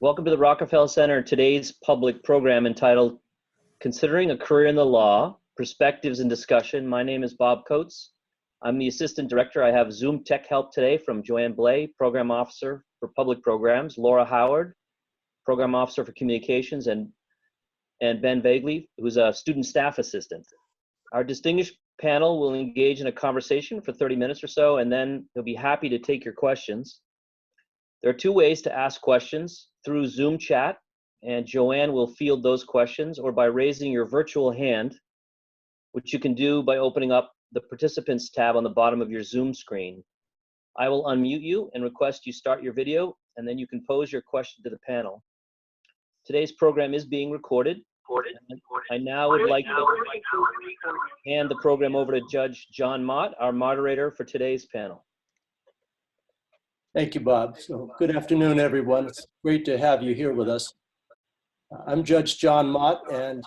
Welcome to the Rockefeller Center, today's public program entitled Considering a Career in the Law, Perspectives and Discussion. My name is Bob Coates. I'm the Assistant Director. I have Zoom tech help today from Joanne Blay, Program Officer for Public Programs, Laura Howard, Program Officer for Communications, and Ben Vagley, who's a Student Staff Assistant. Our distinguished panel will engage in a conversation for 30 minutes or so, and then they'll be happy to take your questions. There are two ways to ask questions: through Zoom chat, and Joanne will field those questions, or by raising your virtual hand, which you can do by opening up the Participants tab on the bottom of your Zoom screen. I will unmute you and request you start your video, and then you can pose your question to the panel. Today's program is being recorded. I now would like to hand the program over to Judge John Mott, our moderator for today's panel. Thank you, Bob. So good afternoon, everyone. It's great to have you here with us. I'm Judge John Mott, and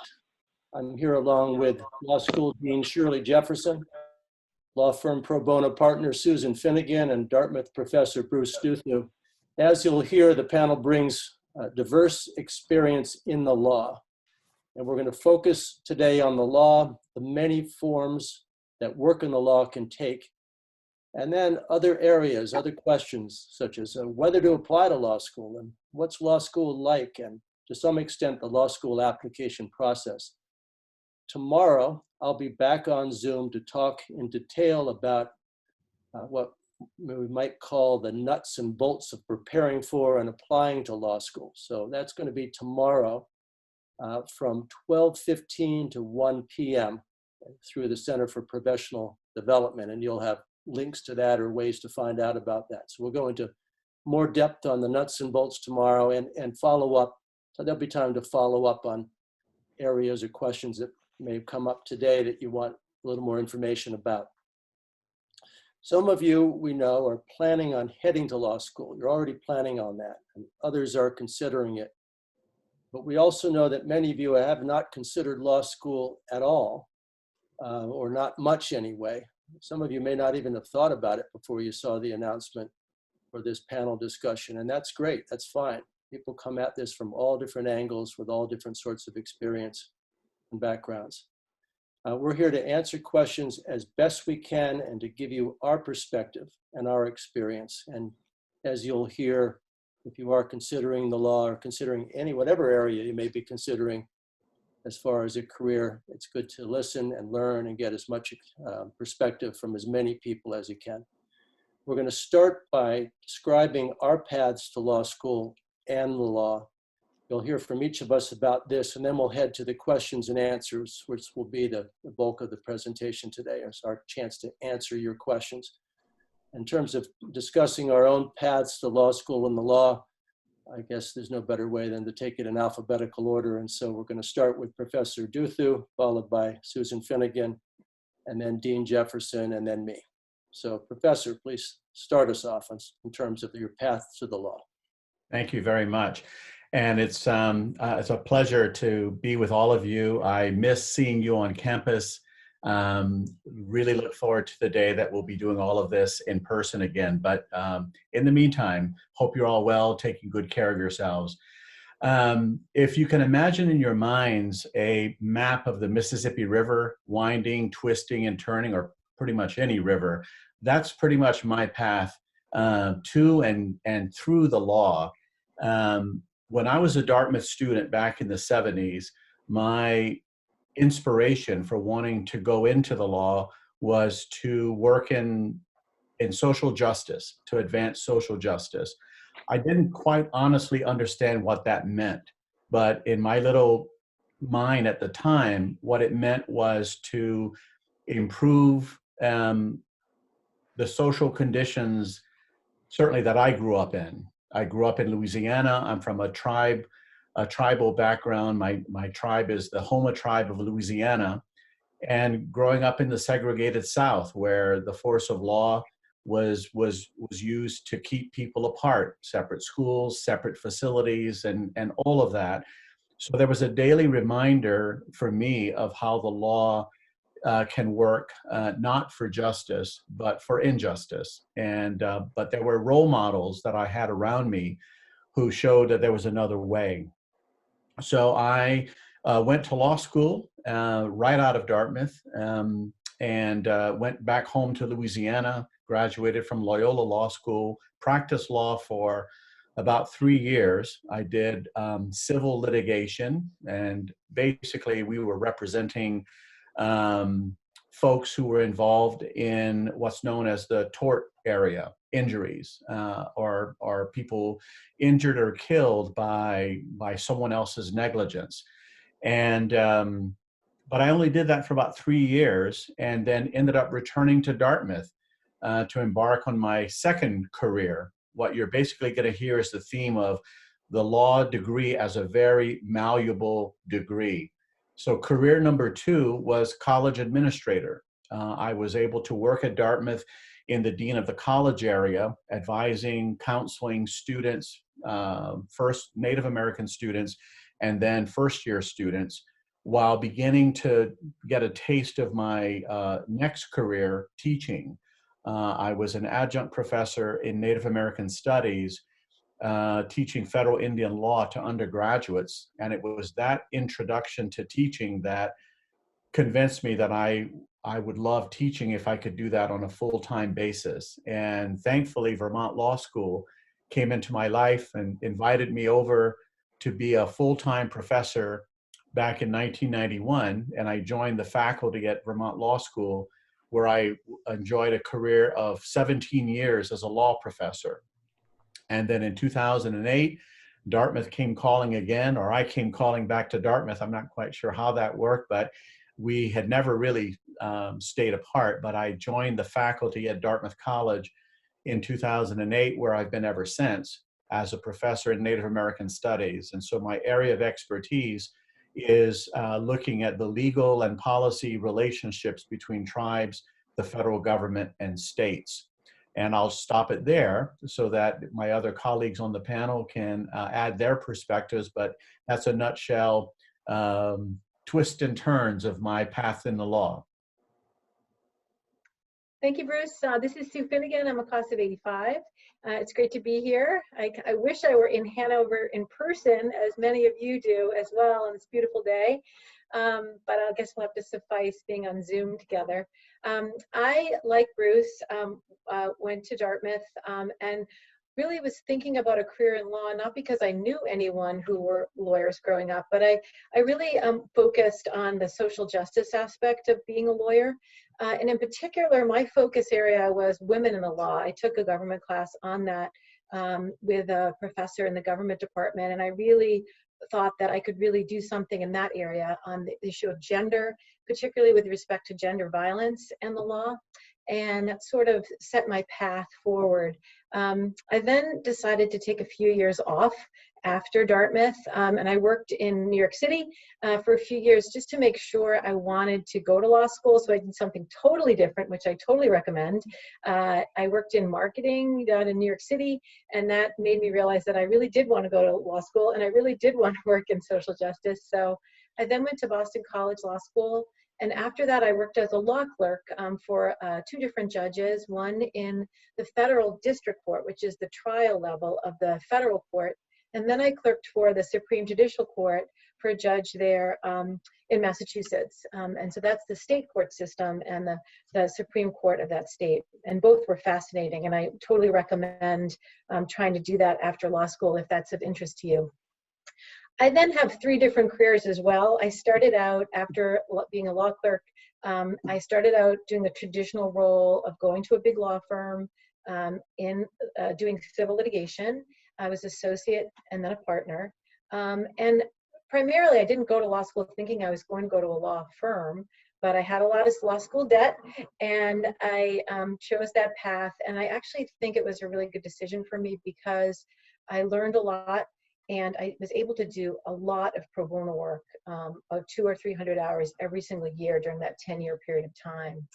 I'm here along with Law School Dean Shirley Jefferson, law firm pro bono partner Susan Finnegan, and Dartmouth professor Bruce Duthu. As you'll hear, the panel brings diverse experience in the law. And we're going to focus today on the law, the many forms that work in the law can take, and then other areas, other questions, such as whether to apply to law school and what's law school like, and to some extent, the law school application process. Tomorrow, I'll be back on Zoom to talk in detail about what we might call the nuts and bolts of preparing for and applying to law school. So that's going to be tomorrow from 12:15 to 1 p.m. through the Center for Professional Development, and you'll have links to that or ways to find out about that. So we'll go into more depth on the nuts and bolts tomorrow and follow up. So there'll be time to follow up on areas or questions that may have come up today that you want a little more information about. Some of you, we know, are planning on heading to law school. You're already planning on that, and others are considering it. But we also know that many of you have not considered law school at all, or not much anyway. Some of you may not even have thought about it before you saw the announcement for this panel discussion, and that's great, that's fine. People come at this from all different angles with all different sorts of experience and backgrounds. We're here to answer questions as best we can and to give you our perspective and our experience. And as you'll hear, if you are considering the law or considering whatever area you may be considering as far as a career, it's good to listen and learn and get as much perspective from as many people as you can. We're going to start by describing our paths to law school and the law. You'll hear from each of us about this, and then we'll head to the questions and answers, which will be the bulk of the presentation today. It's our chance to answer your questions. In terms of discussing our own paths to law school and the law, I guess there's no better way than to take it in alphabetical order. And so we're going to start with Professor Duthu, followed by Susan Finnegan, and then Dean Jefferson, and then me. So Professor, please start us off in terms of your path to the law. Thank you very much. And it's a pleasure to be with all of you. I miss seeing you on campus. Really look forward to the day that we'll be doing all of this in person again. But in the meantime, hope you're all well, taking good care of yourselves. If you can imagine in your minds a map of the Mississippi River, winding, twisting, and turning, or pretty much any river, that's pretty much my path to and through the law. When I was a Dartmouth student back in the 70s, my inspiration for wanting to go into the law was to work in social justice, to advance social justice. I didn't quite honestly understand what that meant, but in my little mind at the time, what it meant was to improve the social conditions, certainly that I grew up in. I grew up in Louisiana. I'm from a tribal background. My tribe is the Homa tribe of Louisiana. And growing up in the segregated South, where the force of law was used to keep people apart, separate schools, separate facilities, and all of that. So there was a daily reminder for me of how the law can work not for justice, but for injustice. And but there were role models that I had around me who showed that there was another way. So I went to law school right out of Dartmouth, and went back home to Louisiana, graduated from Loyola Law School, practiced law for about 3 years. I did civil litigation, and basically we were representing folks who were involved in what's known as the tort area, injuries, or people injured or killed by someone else's negligence. And but I only did that for about 3 years, and then ended up returning to Dartmouth to embark on my second career. What you're basically going to hear is the theme of the law degree as a very malleable degree. So career number 2 was college administrator. I was able to work at Dartmouth in the dean of the college area, advising, counseling students, first Native American students, and then first-year students, while beginning to get a taste of my next career, teaching. I was an adjunct professor in Native American Studies, teaching federal Indian law to undergraduates. And it was that introduction to teaching that convinced me that I would love teaching if I could do that on a full-time basis. And thankfully, Vermont Law School came into my life and invited me over to be a full-time professor back in 1991. And I joined the faculty at Vermont Law School, where I enjoyed a career of 17 years as a law professor. And then in 2008, Dartmouth came calling again, or I came calling back to Dartmouth. I'm not quite sure how that worked, but we had never really stayed apart. But I joined the faculty at Dartmouth College in 2008, where I've been ever since as a professor in Native American Studies. And so my area of expertise is looking at the legal and policy relationships between tribes, the federal government, and states. And I'll stop it there so that my other colleagues on the panel can add their perspectives, but that's a nutshell twists and turns of my path in the law. Thank you, Bruce. This is Sue Finnegan. I'm a class of 85. It's great to be here. I wish I were in Hanover in person, as many of you do as well, on this beautiful day. But I guess we'll have to suffice being on Zoom together. I, like Bruce, went to Dartmouth and really was thinking about a career in law, not because I knew anyone who were lawyers growing up, but I really focused on the social justice aspect of being a lawyer. And in particular, my focus area was women in the law. I took a government class on that with a professor in the government department, and I really thought that I could really do something in that area on the issue of gender, particularly with respect to gender violence and the law, and that sort of set my path forward. I then decided to take a few years off after Dartmouth, and I worked in New York City for a few years just to make sure I wanted to go to law school. So I did something totally different, which I totally recommend. I worked in marketing down in New York City, and that made me realize that I really did want to go to law school, and I really did want to work in social justice. So I then went to Boston College Law School. And after that, I worked as a law clerk for 2 different judges, one in the federal district court, which is the trial level of the federal court. And then I clerked for the Supreme Judicial Court for a judge there in Massachusetts. And so that's the state court system and the Supreme Court of that state. And both were fascinating. And I totally recommend trying to do that after law school if that's of interest to you. I then have 3 different careers as well. I started out after being a law clerk. I started out doing the traditional role of going to a big law firm in doing civil litigation. I was associate and then a partner. And primarily, I didn't go to law school thinking I was going to go to a law firm, but I had a lot of law school debt, and I chose that path. And I actually think it was a really good decision for me because I learned a lot. And I was able to do a lot of pro bono work, about 200 or 300 hours every single year during that 10-year period of time.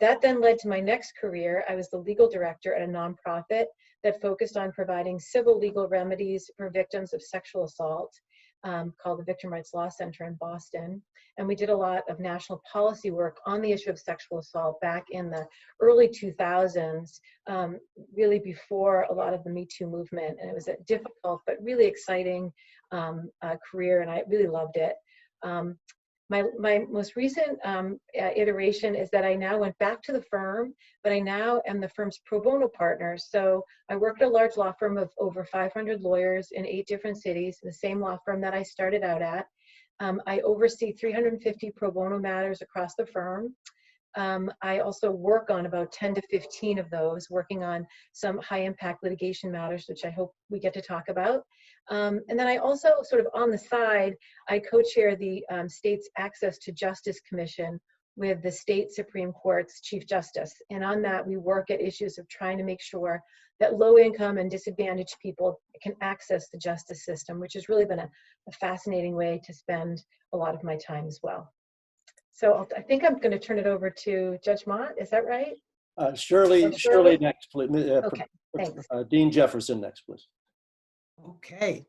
That then led to my next career. I was the legal director at a nonprofit that focused on providing civil legal remedies for victims of sexual assault. called the Victim Rights Law Center in Boston. And we did a lot of national policy work on the issue of sexual assault back in the early 2000s, really before a lot of the Me Too movement. And it was a difficult but really exciting career, and I really loved it. My most recent iteration is that I now went back to the firm, but I now am the firm's pro bono partner. So I work at a large law firm of over 500 lawyers in 8 different cities, the same law firm that I started out at. I oversee 350 pro bono matters across the firm. I also work on about 10 to 15 of those, working on some high impact litigation matters, which I hope we get to talk about. And then I also sort of on the side, I co-chair the state's Access to Justice Commission with the state Supreme Court's Chief Justice. And on that, we work at issues of trying to make sure that low income and disadvantaged people can access the justice system, which has really been a fascinating way to spend a lot of my time as well. So I think I'm going to turn it over to Judge Mott. Is that right? Shirley next, please. Okay, thanks. Dean Jefferson next, please. Okay.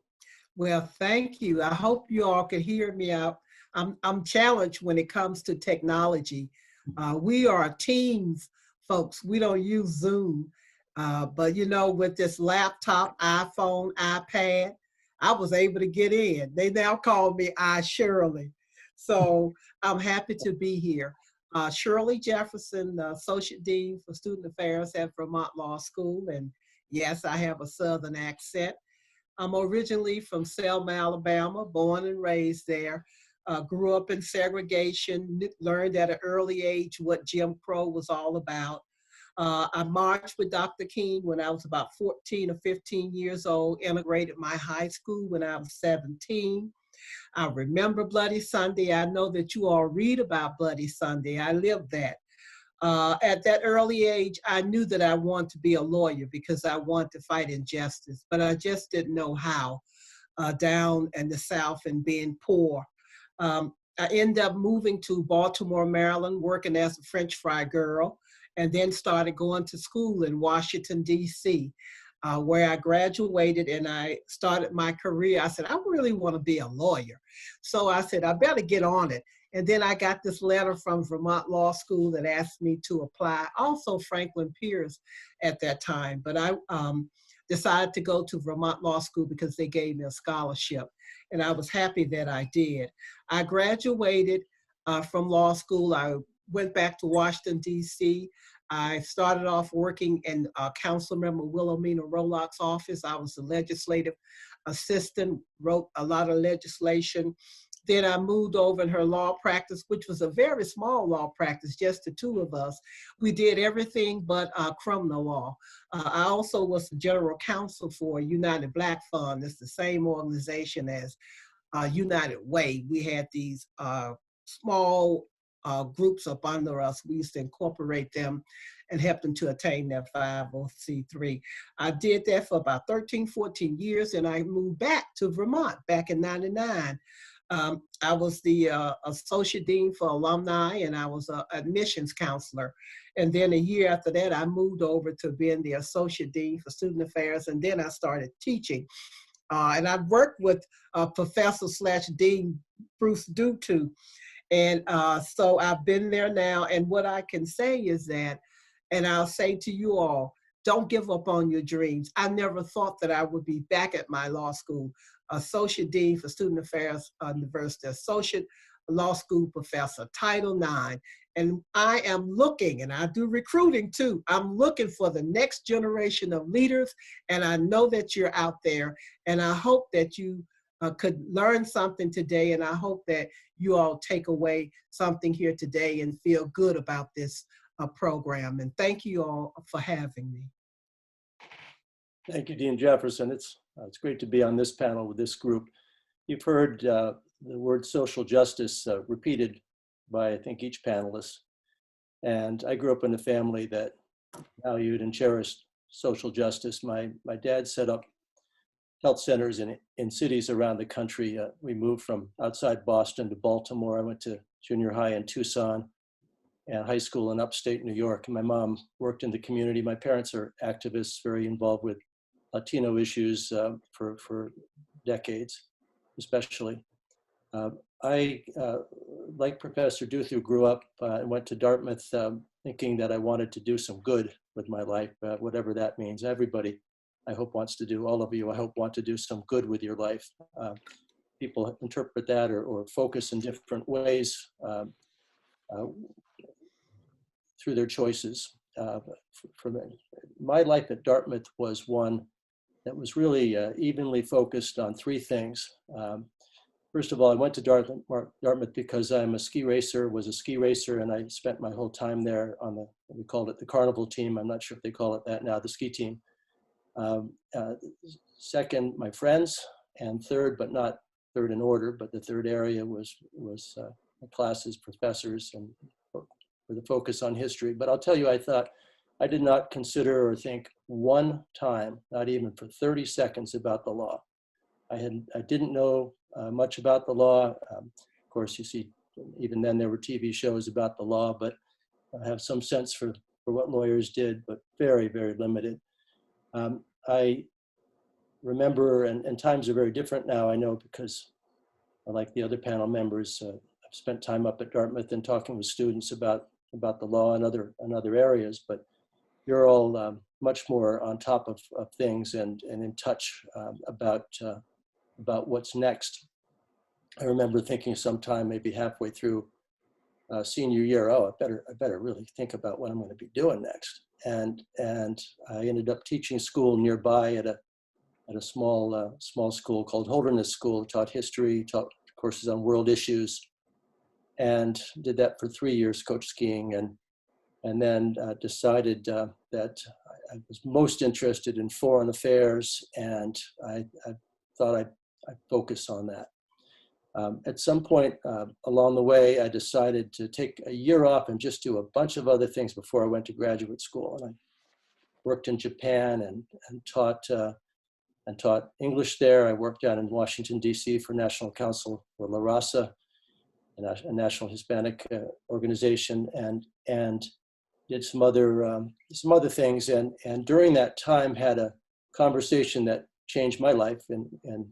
Well, thank you. I hope you all can hear me out. I'm challenged when it comes to technology. We are teams, folks. We don't use Zoom. But, you know, with this laptop, iPhone, iPad, I was able to get in. They now call me Shirley. So I'm happy to be here. Shirley Jefferson, Associate Dean for Student Affairs at Vermont Law School. And yes, I have a Southern accent. I'm originally from Selma, Alabama, born and raised there. Grew up in segregation, learned at an early age what Jim Crow was all about. I marched with Dr. King when I was about 14 or 15 years old, integrated my high school when I was 17. I remember Bloody Sunday. I know that you all read about Bloody Sunday. I lived that. At that early age, I knew that I wanted to be a lawyer because I wanted to fight injustice, but I just didn't know how down in the South and being poor. I ended up moving to Baltimore, Maryland, working as a French fry girl, and then started going to school in Washington, D.C., where I graduated and I started my career. I said, I really want to be a lawyer. So I said, I better get on it. And then I got this letter from Vermont Law School that asked me to apply, also Franklin Pierce at that time. But I decided to go to Vermont Law School because they gave me a scholarship. And I was happy that I did. I graduated from law school. I went back to Washington, D.C. I started off working in Councilmember Wilhelmina Rolock's office. I was the legislative assistant, wrote a lot of legislation. Then I moved over in her law practice, which was a very small law practice, just the 2 of us. We did everything but criminal law. I also was the general counsel for United Black Fund. It's the same organization as United Way. We had these small groups up under us. We used to incorporate them and help them to attain their 501c3. I did that for about 13, 14 years, and I moved back to Vermont back in '99. I was the associate dean for alumni, and I was an admissions counselor. And then a year after that, I moved over to being the associate dean for student affairs, and then I started teaching. And I've worked with Professor/Dean Bruce Dutu. And so I've been there now. And what I can say is that, and I'll say to you all, don't give up on your dreams. I never thought that I would be back at my law school, Associate Dean for Student Affairs University, Associate Law School Professor, Title IX. And I am looking, and I do recruiting too, I'm looking for the next generation of leaders. And I know that you're out there. And I hope that you could learn something today. And I hope that you all take away something here today and feel good about this program. And thank you all for having me. Thank you, Dean Jefferson. It's great to be on this panel with this group. You've heard the word social justice repeated by, I think, each panelist. And I grew up in a family that valued and cherished social justice. My dad set up health centers in cities around the country. We moved from outside Boston to Baltimore. I went to junior high in Tucson and high school in upstate New York. And my mom worked in the community. My parents are activists, very involved with Latino issues for decades. especially. I, like Professor Duthu, grew up and went to Dartmouth thinking that I wanted to do some good with my life, whatever that means. Everybody, I hope, wants to do, all of you, I hope, want to do some good with your life. People interpret that or focus in different ways through their choices. For my life at Dartmouth was one that was really evenly focused on three things. First of all, I went to Dartmouth because I'm a ski racer, was a ski racer, and I spent my whole time there on the, we called it the carnival team. I'm not sure if they call it that now, the ski team. Second, my friends, and third, but not third in order, but the third area was classes, professors, and with a focus on history. But I'll tell you, I did not consider or think one time, not even for 30 seconds, about the law. I didn't know much about the law. Of course, you see, even then there were TV shows about the law, but I have some sense for what lawyers did, but very, very limited. I remember, and times are very different now, I know, because like the other panel members, I've spent time up at Dartmouth and talking with students about the law and other areas, but you're all much more on top of things and in touch about what's next. I remember thinking sometime, maybe halfway through senior year, oh, I better really think about what I'm going to be doing next. And I ended up teaching school nearby at a small school called Holderness School. Taught history, taught courses on world issues, and did that for 3 years, coached skiing, and then decided that I was most interested in foreign affairs, and I thought I'd focus on that. At some point along the way, I decided to take a year off and just do a bunch of other things before I went to graduate school. And I worked in Japan and taught English there. I worked down in Washington, D.C. for National Counsel for La Raza, a national Hispanic organization, and did some other things. And during that time, had a conversation that changed my life in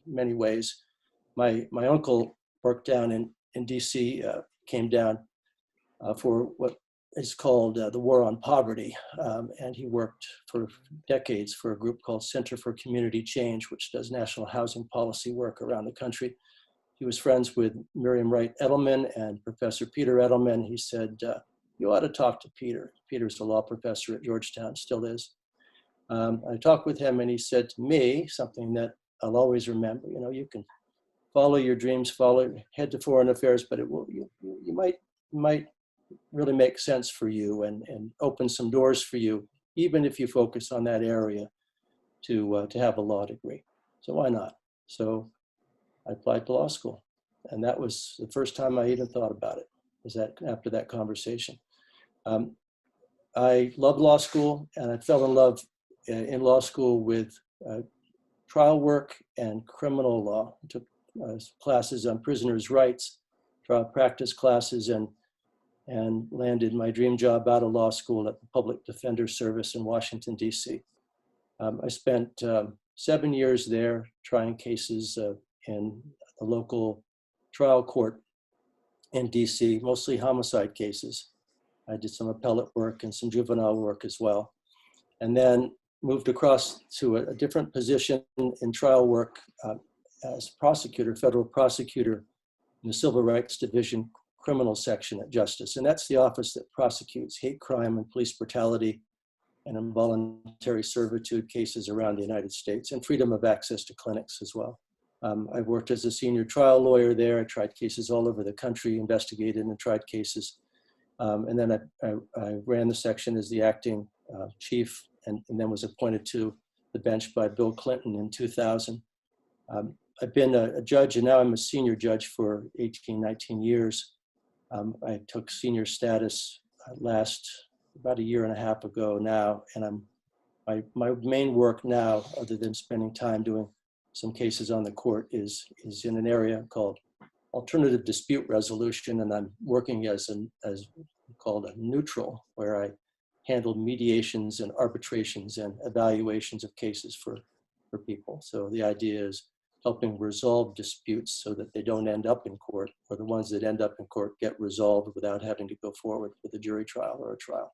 many ways. My uncle worked down in D.C., came down for what is called the War on Poverty, and he worked for decades for a group called Center for Community Change, which does national housing policy work around the country. He was friends with Miriam Wright Edelman and Professor Peter Edelman. He said, you ought to talk to Peter. Peter's a law professor at Georgetown, still is. I talked with him, and he said to me something that I'll always remember. You know, you can follow your dreams, head to foreign affairs, but you might really make sense for you and open some doors for you, even if you focus on that area to have a law degree. So why not? So I applied to law school, and that was the first time I even thought about it, was that after that conversation. I loved law school, and I fell in love in law school with trial work and criminal law. I took classes on prisoners' rights, trial practice classes, and landed my dream job out of law school at the Public Defender Service in Washington, D.C. I spent 7 years there trying cases in the local trial court in D.C., mostly homicide cases. I did some appellate work and some juvenile work as well. And then moved across to a different position in trial work as prosecutor, federal prosecutor in the Civil Rights Division criminal section at Justice. And that's the office that prosecutes hate crime and police brutality and involuntary servitude cases around the United States, and freedom of access to clinics as well. I worked as a senior trial lawyer there. I tried cases all over the country, investigated and tried cases. And then I ran the section as the acting chief, and then was appointed to the bench by Bill Clinton in 2000. I've been a judge, and now I'm a senior judge for 18, 19 years. I took senior status about a year and a half ago now, and my main work now, other than spending time doing some cases on the court, is in an area called alternative dispute resolution, and I'm working as called a neutral, where I handled mediations and arbitrations and evaluations of cases for people. So the idea is helping resolve disputes so that they don't end up in court, or the ones that end up in court get resolved without having to go forward with a jury trial or a trial.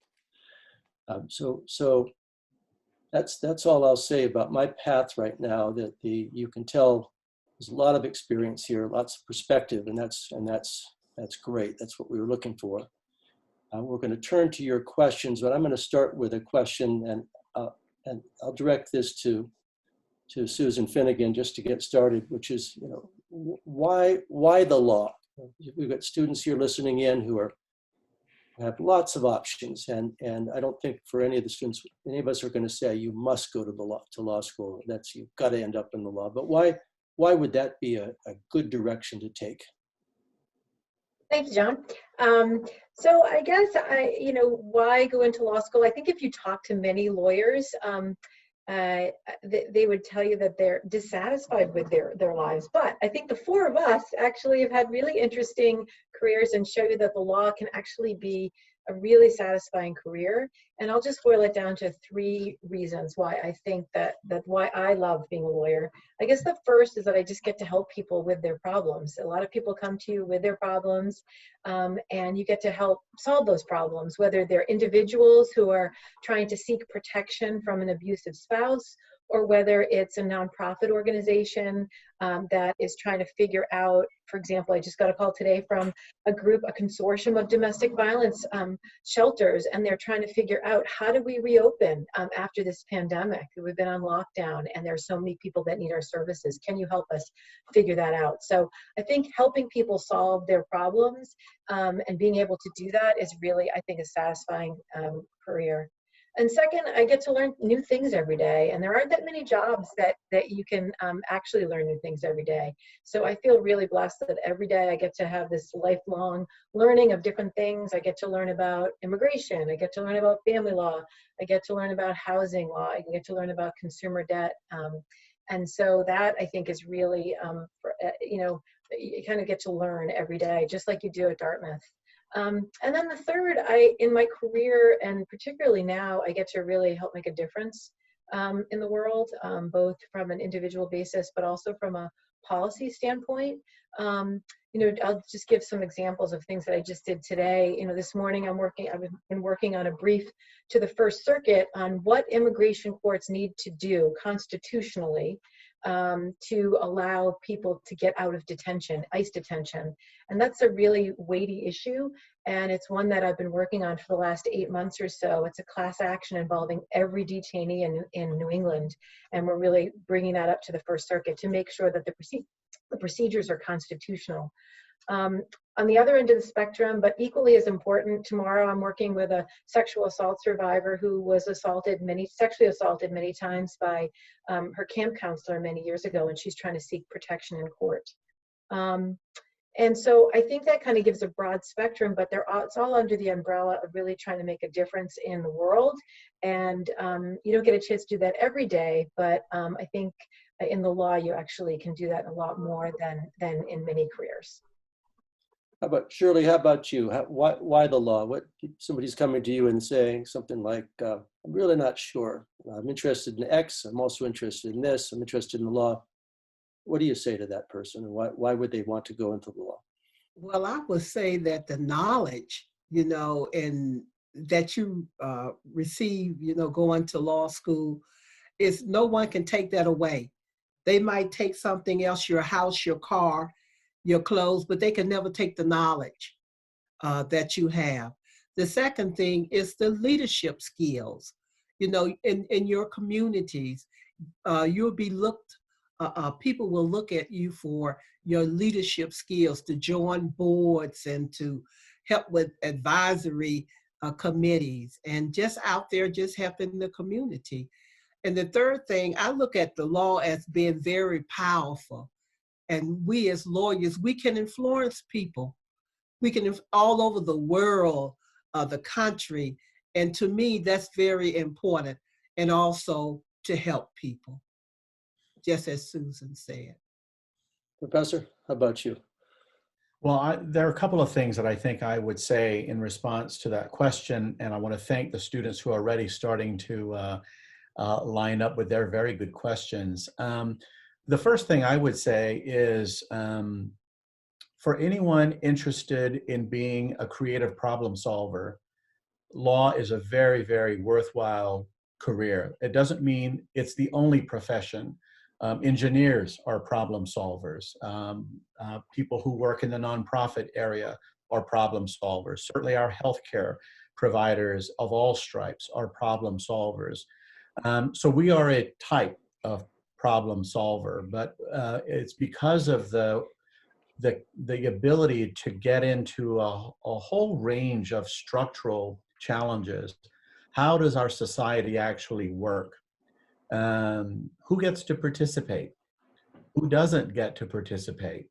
So that's all I'll say about my path right now. That you can tell there's a lot of experience here, lots of perspective, and that's great. That's what we were looking for. We're going to turn to your questions, but I'm going to start with a question, and I'll direct this to Susan Finnegan just to get started, which is, why the law? We've got students here listening in who have lots of options, and I don't think for any of the students, any of us are going to say you must go to law school. That's, you've got to end up in the law. But why would that be a good direction to take? Thank you, John. So I guess why go into law school? I think if you talk to many lawyers, they would tell you that they're dissatisfied with their lives. But I think the four of us actually have had really interesting careers and show you that the law can actually be a really satisfying career. And I'll just boil it down to three reasons why I think that why I love being a lawyer. I guess the first is that I just get to help people with their problems. A lot of people come to you with their problems, and you get to help solve those problems, whether they're individuals who are trying to seek protection from an abusive spouse, or whether it's a nonprofit organization that is trying to figure out, for example, I just got a call today from a consortium of domestic violence shelters, and they're trying to figure out how do we reopen after this pandemic. We've been on lockdown and there are so many people that need our services. Can you help us figure that out? So I think helping people solve their problems and being able to do that is really, I think, a satisfying career. And second, I get to learn new things every day. And there aren't that many jobs that you can actually learn new things every day. So I feel really blessed that every day I get to have this lifelong learning of different things. I get to learn about immigration. I get to learn about family law. I get to learn about housing law. I get to learn about consumer debt. And so that, I think, is really, you kind of get to learn every day, just like you do at Dartmouth. And then the third, in my career, and particularly now, I get to really help make a difference in the world, both from an individual basis, but also from a policy standpoint. I'll just give some examples of things that I just did today. This morning I've been working on a brief to the First Circuit on what immigration courts need to do constitutionally to allow people to get out of detention, ICE detention. And that's a really weighty issue. And it's one that I've been working on for the last 8 months or so. It's a class action involving every detainee in New England. And we're really bringing that up to the First Circuit to make sure that the procedures are constitutional. On the other end of the spectrum, but equally as important, tomorrow I'm working with a sexual assault survivor who was sexually assaulted many times by her camp counselor many years ago, and she's trying to seek protection in court. And so I think that kind of gives a broad spectrum, but it's all under the umbrella of really trying to make a difference in the world. And you don't get a chance to do that every day, but I think in the law you actually can do that a lot more than in many careers. How about Shirley? How about you? Why the law? What, somebody's coming to you and saying something like, "I'm really not sure. I'm interested in X. I'm also interested in this. I'm interested in the law." What do you say to that person, and why would they want to go into the law? Well, I would say that the knowledge, and that you receive, going to law school, is no one can take that away. They might take something else, your house, your car, your clothes, but they can never take the knowledge that you have. The second thing is the leadership skills. In your communities, you'll be people will look at you for your leadership skills, to join boards and to help with advisory committees, and just out there just helping the community. And the third thing, I look at the law as being very powerful. And we as lawyers, we can influence people. We can all over the world, the country. And to me, that's very important. And also to help people, just as Susan said. Professor, how about you? Well, there are a couple of things that I think I would say in response to that question. And I want to thank the students who are already starting to line up with their very good questions. The first thing I would say is for anyone interested in being a creative problem solver, law is a very, very worthwhile career. It doesn't mean it's the only profession. Engineers are problem solvers. People who work in the nonprofit area are problem solvers. Certainly our healthcare providers of all stripes are problem solvers. So we are a type of problem solver, but it's because of the ability to get into a whole range of structural challenges. How does our society actually work? Who gets to participate? Who doesn't get to participate?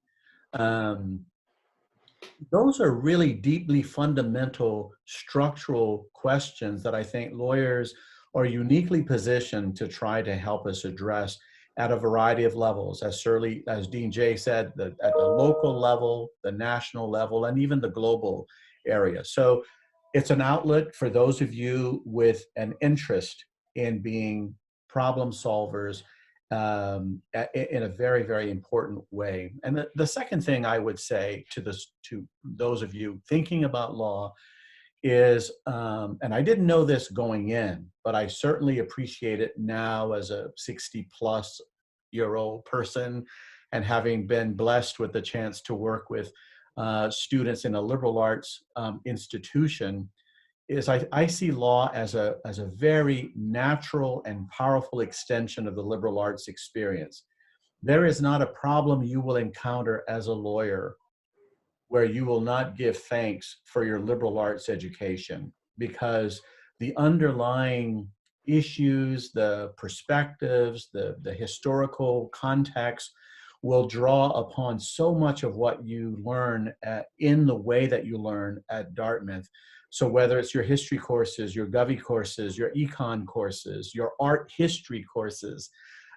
Those are really deeply fundamental structural questions that I think lawyers are uniquely positioned to try to help us address at a variety of levels. As Dean Jay said, at the local level, the national level, and even the global area. So it's an outlet for those of you with an interest in being problem solvers in a very, very important way. And the second thing I would say to those of you thinking about law is, and I didn't know this going in, but I certainly appreciate it now as a 60-plus-year-old person, and having been blessed with the chance to work with students in a liberal arts institution, is I see law as a very natural and powerful extension of the liberal arts experience. There is not a problem you will encounter as a lawyer where you will not give thanks for your liberal arts education, because the underlying issues, the perspectives, the historical context will draw upon so much of what you learn in the way that you learn at Dartmouth. So whether it's your history courses, your Govy courses, your econ courses, your art history courses,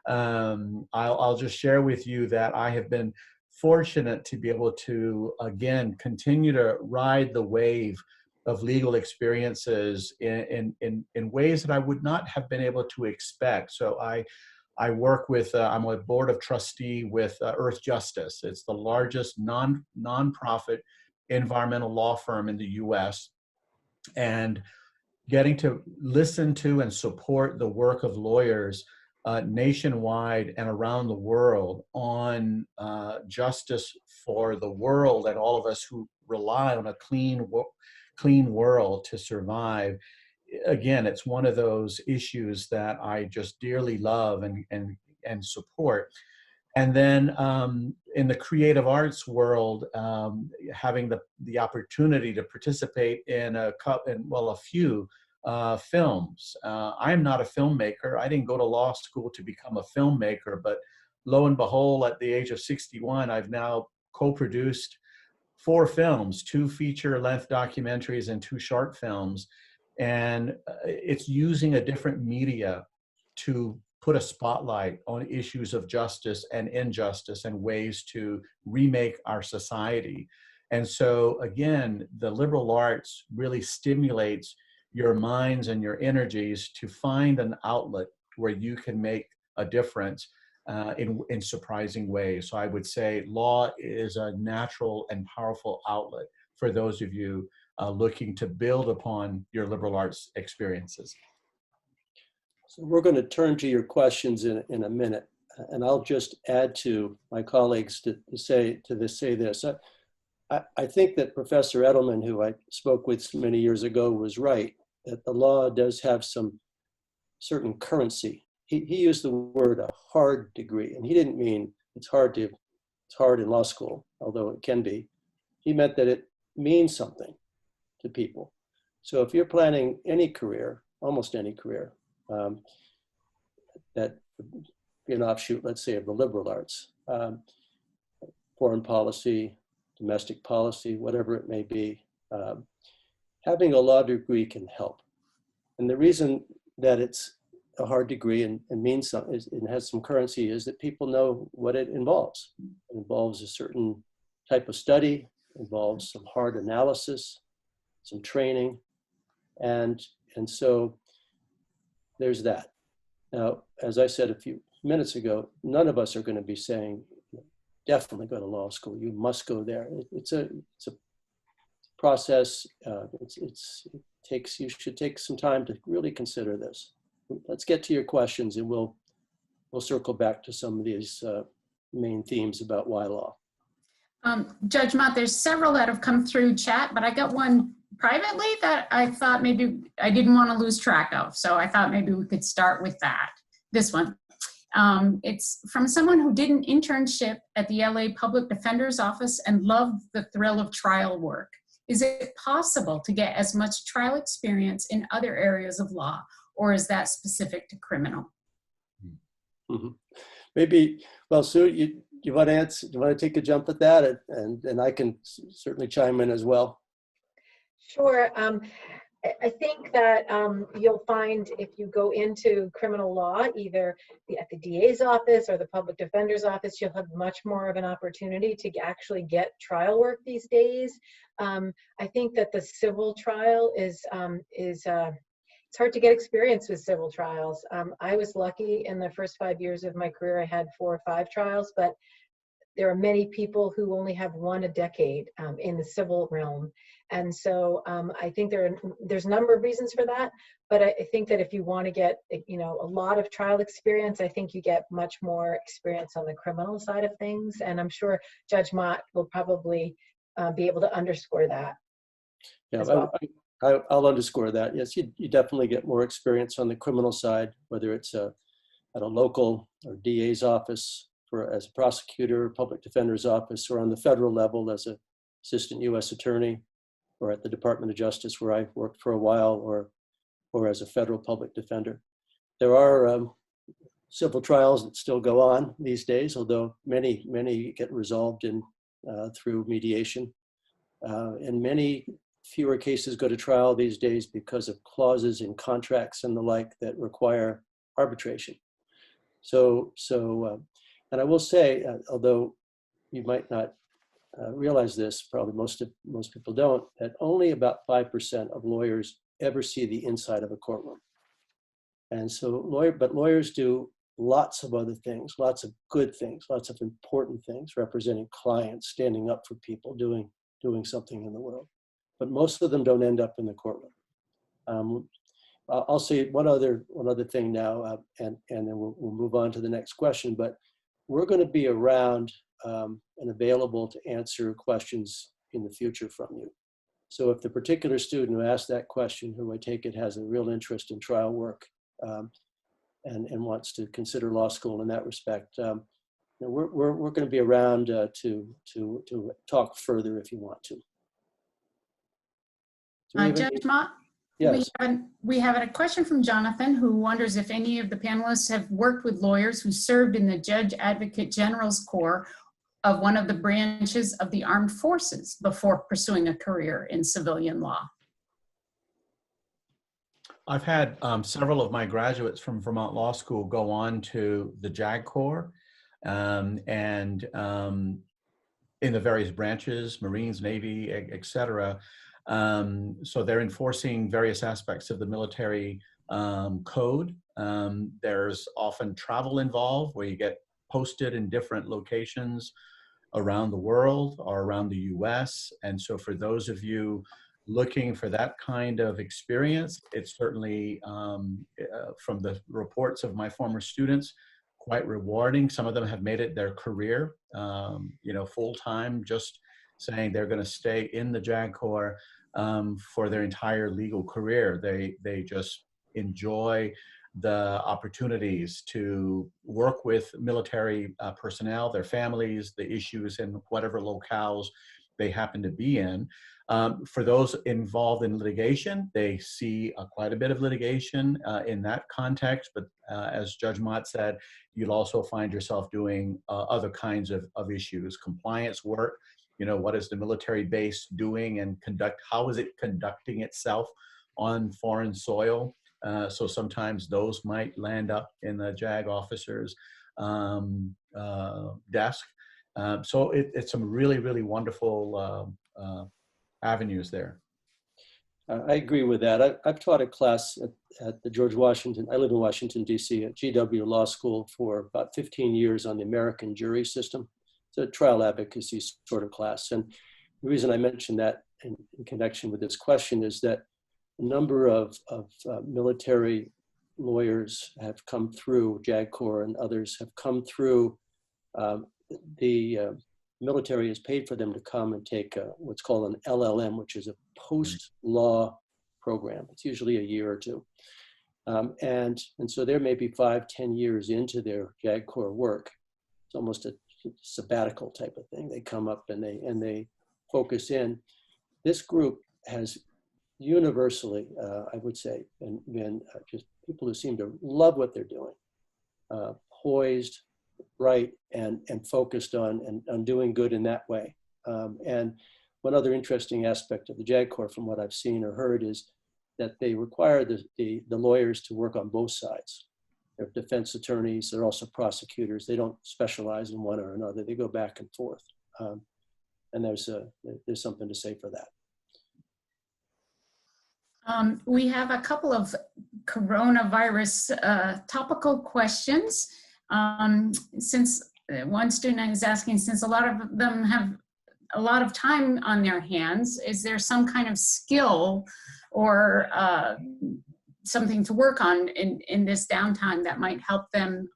I'll just share with you that I have been fortunate to be able to, again, continue to ride the wave of legal experiences in ways that I would not have been able to expect. So I work with, I'm a board of trustee with Earth Justice. It's the largest nonprofit environmental law firm in the US. And getting to listen to and support the work of lawyers nationwide and around the world on justice for the world and all of us who rely on a clean world to survive. Again, it's one of those issues that I just dearly love and support. And then in the creative arts world, having the opportunity to participate in a few films. I'm not a filmmaker. I didn't go to law school to become a filmmaker, but lo and behold, at the age of 61, I've now co-produced 4 films, 2 feature-length documentaries and 2 short films. And it's using a different media to put a spotlight on issues of justice and injustice and ways to remake our society. And so again, the liberal arts really stimulates your minds and your energies to find an outlet where you can make a difference in surprising ways. So I would say law is a natural and powerful outlet for those of you looking to build upon your liberal arts experiences. So we're going to turn to your questions in a minute, and I'll just add to my colleagues to say this. I think that Professor Edelman, who I spoke with many years ago, was right, that the law does have some certain currency. He used the word a hard degree, and he didn't mean it's hard in law school, although it can be. He meant that it means something to people. So if you're planning any career, almost any career, that would be an offshoot, let's say, of the liberal arts, foreign policy, domestic policy, whatever it may be, having a law degree can help. And the reason that it's a hard degree and means something, and has some currency, is that people know what it involves. It involves a certain type of study, involves some hard analysis, some training, and so there's that. Now, as I said a few minutes ago, none of us are going to be saying, definitely go to law school. You must go there. It's a process. You should take some time to really consider this. Let's get to your questions, and we'll circle back to some of these main themes about why law. Judge Mott, there's several that have come through chat, but I got one privately that I thought maybe I didn't want to lose track of. So I thought maybe we could start with that. This one. It's from someone who did an internship at the LA Public Defender's Office and loved the thrill of trial work. Is it possible to get as much trial experience in other areas of law, or is that specific to criminal? Mm-hmm. Maybe, well, Sue, you want to answer? You want to take a jump at that, and I can certainly chime in as well. Sure. I think that you'll find if you go into criminal law, either at the DA's office or the public defender's office, you'll have much more of an opportunity to actually get trial work these days. I think that the civil trial is it's hard to get experience with civil trials. I was lucky in the first 5 years of my career, I had 4 or 5 trials, but there are many people who only have 1 a decade in the civil realm. And so I think there's a number of reasons for that, but I think that if you want to get, a lot of trial experience, I think you get much more experience on the criminal side of things. And I'm sure Judge Mott will probably be able to underscore that. Yeah, as well. I'll underscore that. Yes, you definitely get more experience on the criminal side, whether it's at a local or DA's office, as a prosecutor, public defender's office, or on the federal level as an assistant U.S. attorney, or at the Department of Justice where I worked for a while, or as a federal public defender. There are civil trials that still go on these days, although many get resolved through mediation. And many fewer cases go to trial these days because of clauses in contracts and the like that require arbitration. And I will say, although you might not realize this, probably most people don't, that only about 5% of lawyers ever see the inside of a courtroom. And so lawyers do lots of other things, lots of good things, lots of important things, representing clients, standing up for people, doing something in the world. But most of them don't end up in the courtroom. I'll say one other thing now, and then we'll move on to the next question. But we're going to be around and available to answer questions in the future from you. So if the particular student who asked that question, who I take it has a real interest in trial work and wants to consider law school in that respect, we're going to be around to talk further if you want to. Judge Mott? Yes. We have a question from Jonathan, who wonders if any of the panelists have worked with lawyers who served in the Judge Advocate General's Corps of one of the branches of the armed forces before pursuing a career in civilian law. I've had several of my graduates from Vermont Law School go on to the JAG Corps and in the various branches, Marines, Navy, et cetera. So they're enforcing various aspects of the military code. There's often travel involved where you get posted in different locations around the world or around the US. And so for those of you looking for that kind of experience, it's certainly, from the reports of my former students, quite rewarding. Some of them have made it their career, full-time, just saying they're going to stay in the JAG Corps for their entire legal career. They just enjoy the opportunities to work with military personnel, their families, the issues in whatever locales they happen to be in. For those involved in litigation, they see quite a bit of litigation in that context, but as Judge Mott said, you'll also find yourself doing other kinds of issues, compliance work. What is the military base doing and how is it conducting itself on foreign soil? So sometimes those might land up in the JAG officer's desk. So it's some really, really wonderful avenues there. I agree with that. I've taught a class at the George Washington, I live in Washington, D.C., at GW Law School for about 15 years on the American jury system. It's a trial advocacy sort of class. And the reason I mention that in connection with this question is that a number of military lawyers have come through, JAG Corps and others have come through. The military has paid for them to come and take what's called an LLM, which is a post-law program. It's usually a year or two. And so they're maybe 5-10 years into their JAG Corps work. It's almost a sabbatical type of thing. They come up and they focus in. This group has universally, I would say, been just people who seem to love what they're doing, poised, right, and focused on doing good in that way. And one other interesting aspect of the JAG Corps, from what I've seen or heard, is that they require the lawyers to work on both sides. They're defense attorneys, they're also prosecutors. They don't specialize in one or another. They go back and forth. And there's something to say for that. We have a couple of coronavirus topical questions. Since one student is asking, since a lot of them have a lot of time on their hands, is there some kind of skill or something to work on in this downtime that might help them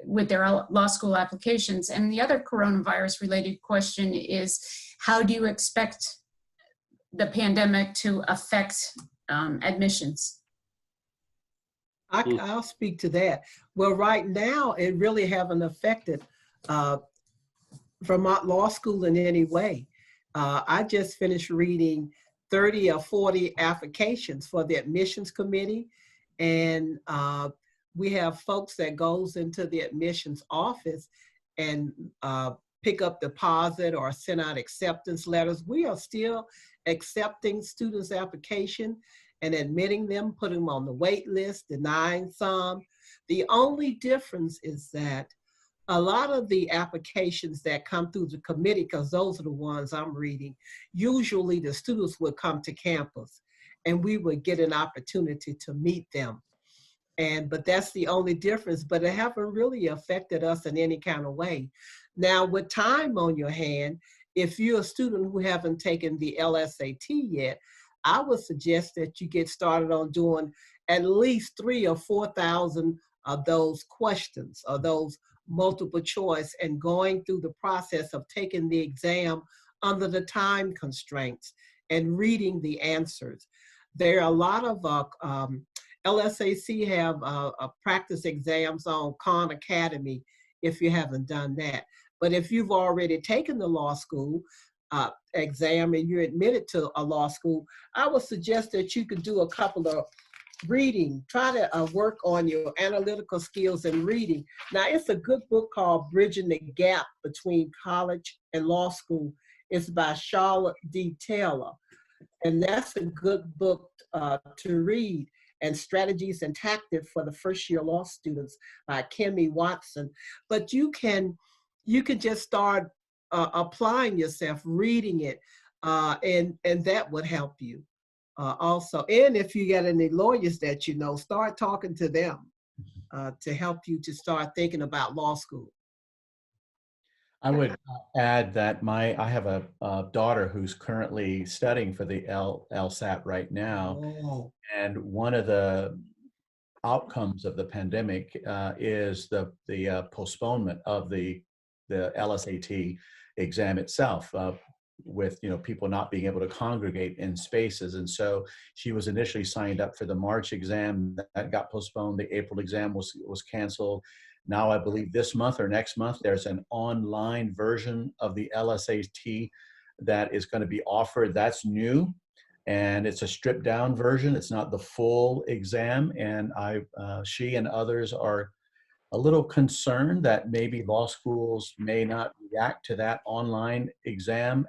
with their law school applications? And the other coronavirus related question is, how do you expect the pandemic to affect admissions? I'll speak to that. Well, right now, it really haven't affected Vermont Law School in any way. I just finished reading 30 or 40 applications for the admissions committee. And we have folks that goes into the admissions office and pick up deposit or send out acceptance letters. We are still accepting students' application and admitting them, putting them on the wait list, denying some. The only difference is that a lot of the applications that come through the committee, because those are the ones I'm reading, usually the students would come to campus and we would get an opportunity to meet them. But that's the only difference, but it haven't really affected us in any kind of way. Now, with time on your hand, if you're a student who haven't taken the LSAT yet, I would suggest that you get started on doing at least 3,000 or 4,000 of those questions or those multiple choice and going through the process of taking the exam under the time constraints and reading the answers. There are a lot of LSAC have practice exams on Khan Academy if you haven't done that. But if you've already taken the law school exam and you're admitted to a law school, I would suggest that you could do a couple of reading. Try to work on your analytical skills and reading. Now, it's a good book called Bridging the Gap Between College and Law School. It's by Charlotte D. Taylor. And that's a good book to read. And Strategies and Tactics for the First Year Law Students by Kimmy Watson. But you can just start applying yourself, reading it, and that would help you also. And if you got any lawyers that you know, start talking to them to help you to start thinking about law school. I would add that I have a daughter who's currently studying for the LSAT right now. Oh. And one of the outcomes of the pandemic is the postponement of the LSAT exam itself, with people not being able to congregate in spaces. And so she was initially signed up for the March exam that got postponed. The April exam was canceled. Now I believe this month or next month there's an online version of the LSAT that is going to be offered. That's new, and it's a stripped down version. It's not the full exam, and she and others are a little concerned that maybe law schools may not react to that online exam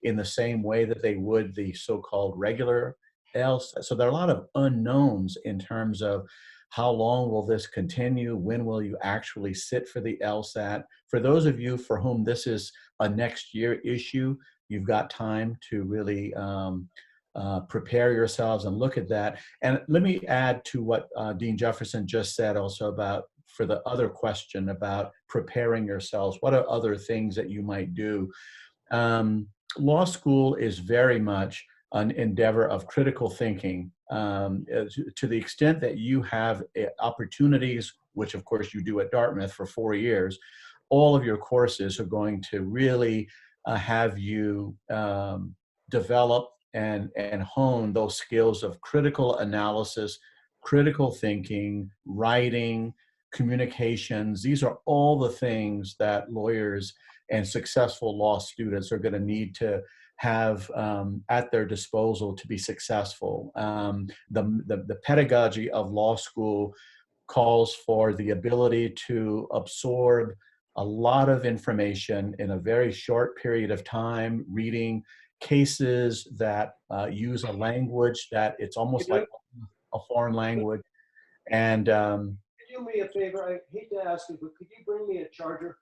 in the same way that they would the so-called regular LSAT. So there are a lot of unknowns in terms of how long will this continue? When will you actually sit for the LSAT? For those of you for whom this is a next year issue, you've got time to really prepare yourselves and look at that. And let me add to what Dean Jefferson just said also about, for the other question about preparing yourselves, what are other things that you might do? Law school is very much an endeavor of critical thinking, to the extent that you have opportunities, which of course you do at Dartmouth for 4 years. All of your courses are going to really have you develop and hone those skills of critical analysis, critical thinking, writing, communications. These are all the things that lawyers and successful law students are going to need to have at their disposal to be successful. The pedagogy of law school calls for the ability to absorb a lot of information in a very short period of time, reading cases that use a language that it's almost like a foreign language. And Could you do me a favor? I hate to ask you, but could you bring me a charger?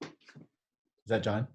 is that John?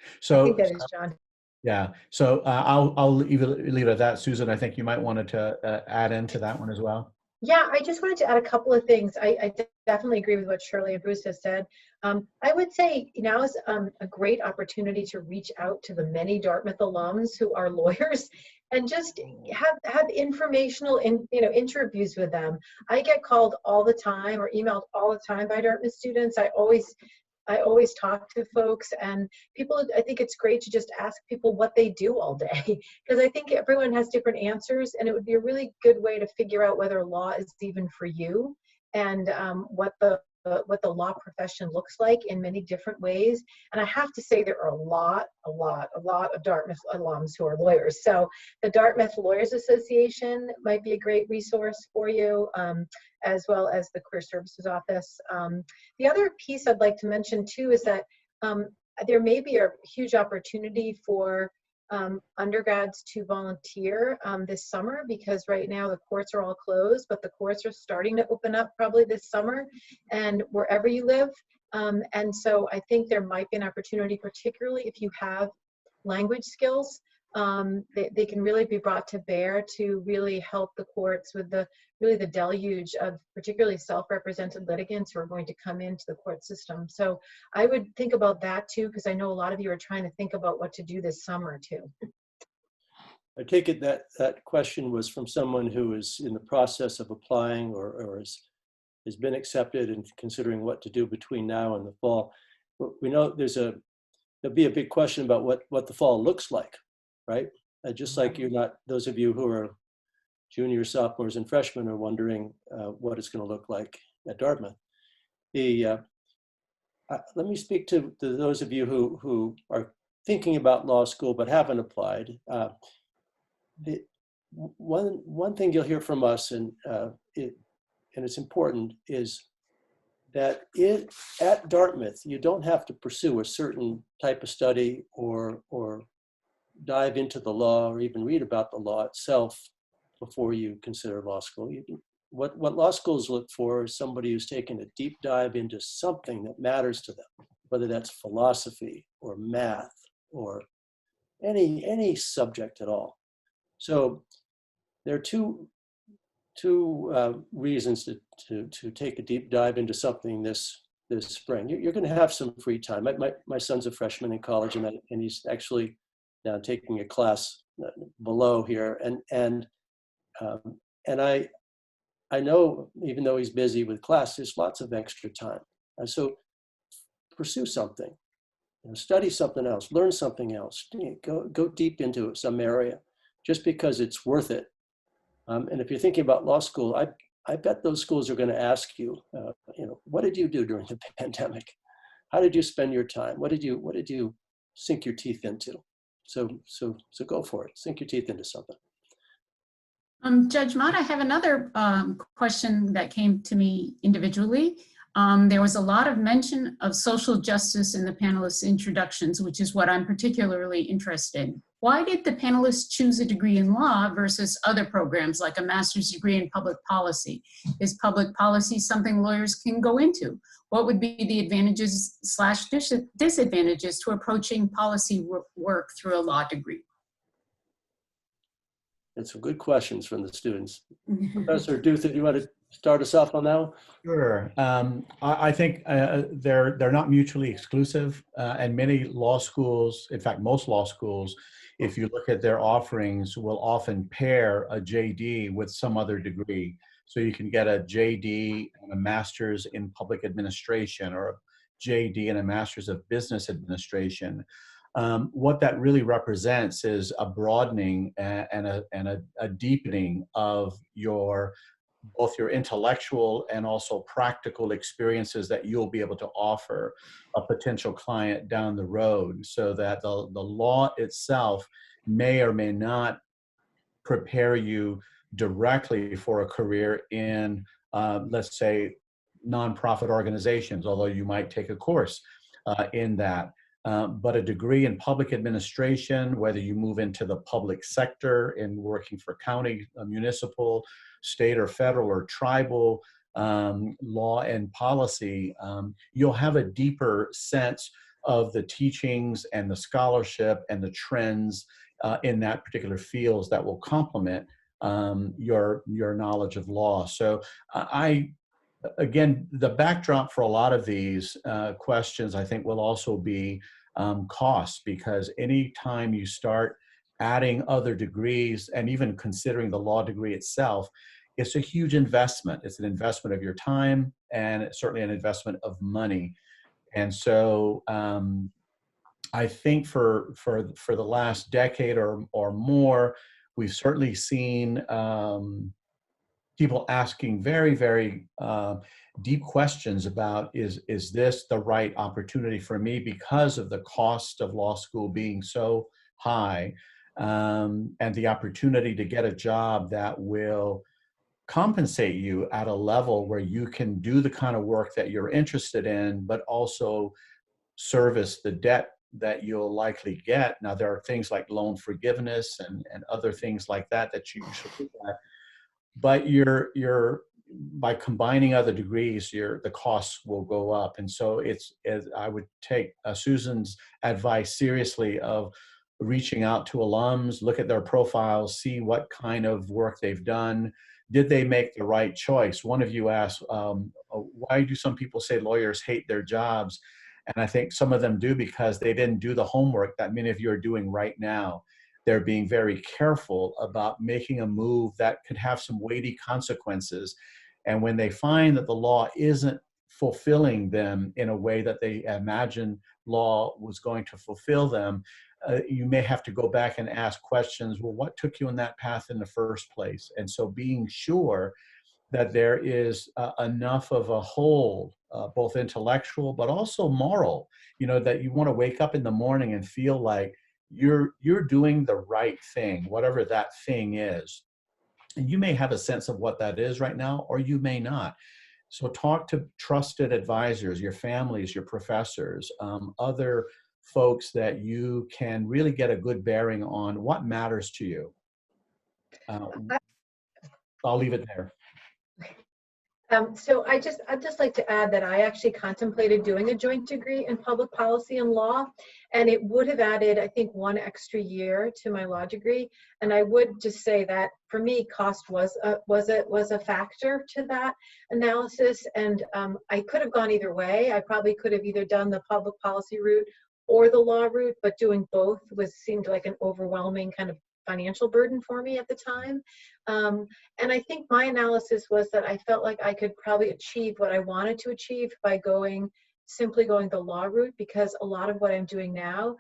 I So think that is John. yeah, so I'll leave it at that. Susan, I think you might want to add into that one as well. Yeah, I just wanted to add a couple of things. I definitely agree with what Shirley and Bruce has said. I would say now is a great opportunity to reach out to the many Dartmouth alums who are lawyers and just have informational interviews with them. I get called all the time or emailed all the time by Dartmouth students. I always talk to folks, and people, I think it's great to just ask people what they do all day, because I think everyone has different answers, and it would be a really good way to figure out whether law is even for you, and what the law profession looks like in many different ways. And I have to say there are a lot of Dartmouth alums who are lawyers. So the Dartmouth Lawyers Association might be a great resource for you, as well as the Career Services Office. The other piece I'd like to mention too is that there may be a huge opportunity for undergrads to volunteer this summer, because right now the courts are all closed, but the courts are starting to open up probably this summer, and wherever you live. And so I think there might be an opportunity, particularly if you have language skills, they can really be brought to bear to really help the courts with the deluge of particularly self-represented litigants who are going to come into the court system. So I would think about that too, because I know a lot of you are trying to think about what to do this summer too. I take it that that question was from someone who is in the process of applying or has been accepted and considering what to do between now and the fall. We know there'll be a big question about what the fall looks like, right? Just like those of you who are juniors, sophomores, and freshmen are wondering what it's going to look like at Dartmouth. Let me speak to those of you who are thinking about law school but haven't applied. One thing you'll hear from us, and it's important, is that at Dartmouth you don't have to pursue a certain type of study or dive into the law or even read about the law itself before you consider law school. What law schools look for is somebody who's taken a deep dive into something that matters to them, whether that's philosophy or math or any subject at all. So there are two reasons to take a deep dive into something this spring. You're going to have some free time. My son's a freshman in college, and he's actually now taking a class below here, and I know, even though he's busy with class, there's lots of extra time. And so pursue something, study something else, learn something else, go deep into some area, just because it's worth it. And if you're thinking about law school, I bet those schools are going to ask you, what did you do during the pandemic? How did you spend your time? What did you sink your teeth into? So go for it. Sink your teeth into something. Judge Mott, I have another question that came to me individually. There was a lot of mention of social justice in the panelists' introductions, which is what I'm particularly interested in. Why did the panelists choose a degree in law versus other programs like a master's degree in public policy? Is public policy something lawyers can go into? What would be the advantages / disadvantages to approaching policy work through a law degree? And some good questions from the students. Professor Dutha, do you want to start us off on that one? Sure. I think they're not mutually exclusive, and many law schools, in fact, most law schools, if you look at their offerings, will often pair a JD with some other degree. So you can get a JD and a master's in public administration, or a JD and a master's of business administration. What that really represents is a broadening and a deepening of both your intellectual and also practical experiences that you'll be able to offer a potential client down the road, so that the law itself may or may not prepare you directly for a career in, let's say, nonprofit organizations, although you might take a course in that. But a degree in public administration, whether you move into the public sector in working for county, municipal, state or federal or tribal law and policy, you'll have a deeper sense of the teachings and the scholarship and the trends in that particular fields that will complement your knowledge of law. So again, the backdrop for a lot of these questions, I think, will also be cost, because anytime you start adding other degrees and even considering the law degree itself, it's a huge investment. It's an investment of your time and certainly an investment of money. And so I think for the last decade or more, we've certainly seen people asking very, very deep questions about, is this the right opportunity for me because of the cost of law school being so high, and the opportunity to get a job that will compensate you at a level where you can do the kind of work that you're interested in, but also service the debt that you'll likely get. Now, there are things like loan forgiveness and other things like that you should look at. But by combining other degrees, the costs will go up. And so I would take Susan's advice seriously of reaching out to alums, look at their profiles, see what kind of work they've done. Did they make the right choice? One of you asked, why do some people say lawyers hate their jobs? And I think some of them do because they didn't do the homework that many of you are doing right now. They're being very careful about making a move that could have some weighty consequences. And when they find that the law isn't fulfilling them in a way that they imagined law was going to fulfill them, you may have to go back and ask questions. Well, what took you in that path in the first place? And so being sure that there is enough of a hold, both intellectual, but also moral, that you want to wake up in the morning and feel like you're doing the right thing, whatever that thing is. And you may have a sense of what that is right now, or you may not. So talk to trusted advisors, your families, your professors, other folks that you can really get a good bearing on what matters to you. I'll leave it there. So I'd just like to add that I actually contemplated doing a joint degree in public policy and law, and it would have added, I think, 1 extra year to my law degree. And I would just say that for me, cost was a factor to that analysis. And I could have gone either way. I probably could have either done the public policy route or the law route, but doing both seemed like an overwhelming kind of financial burden for me at the time. And I think my analysis was that I felt like I could probably achieve what I wanted to achieve by simply going the law route, because a lot of what I'm doing now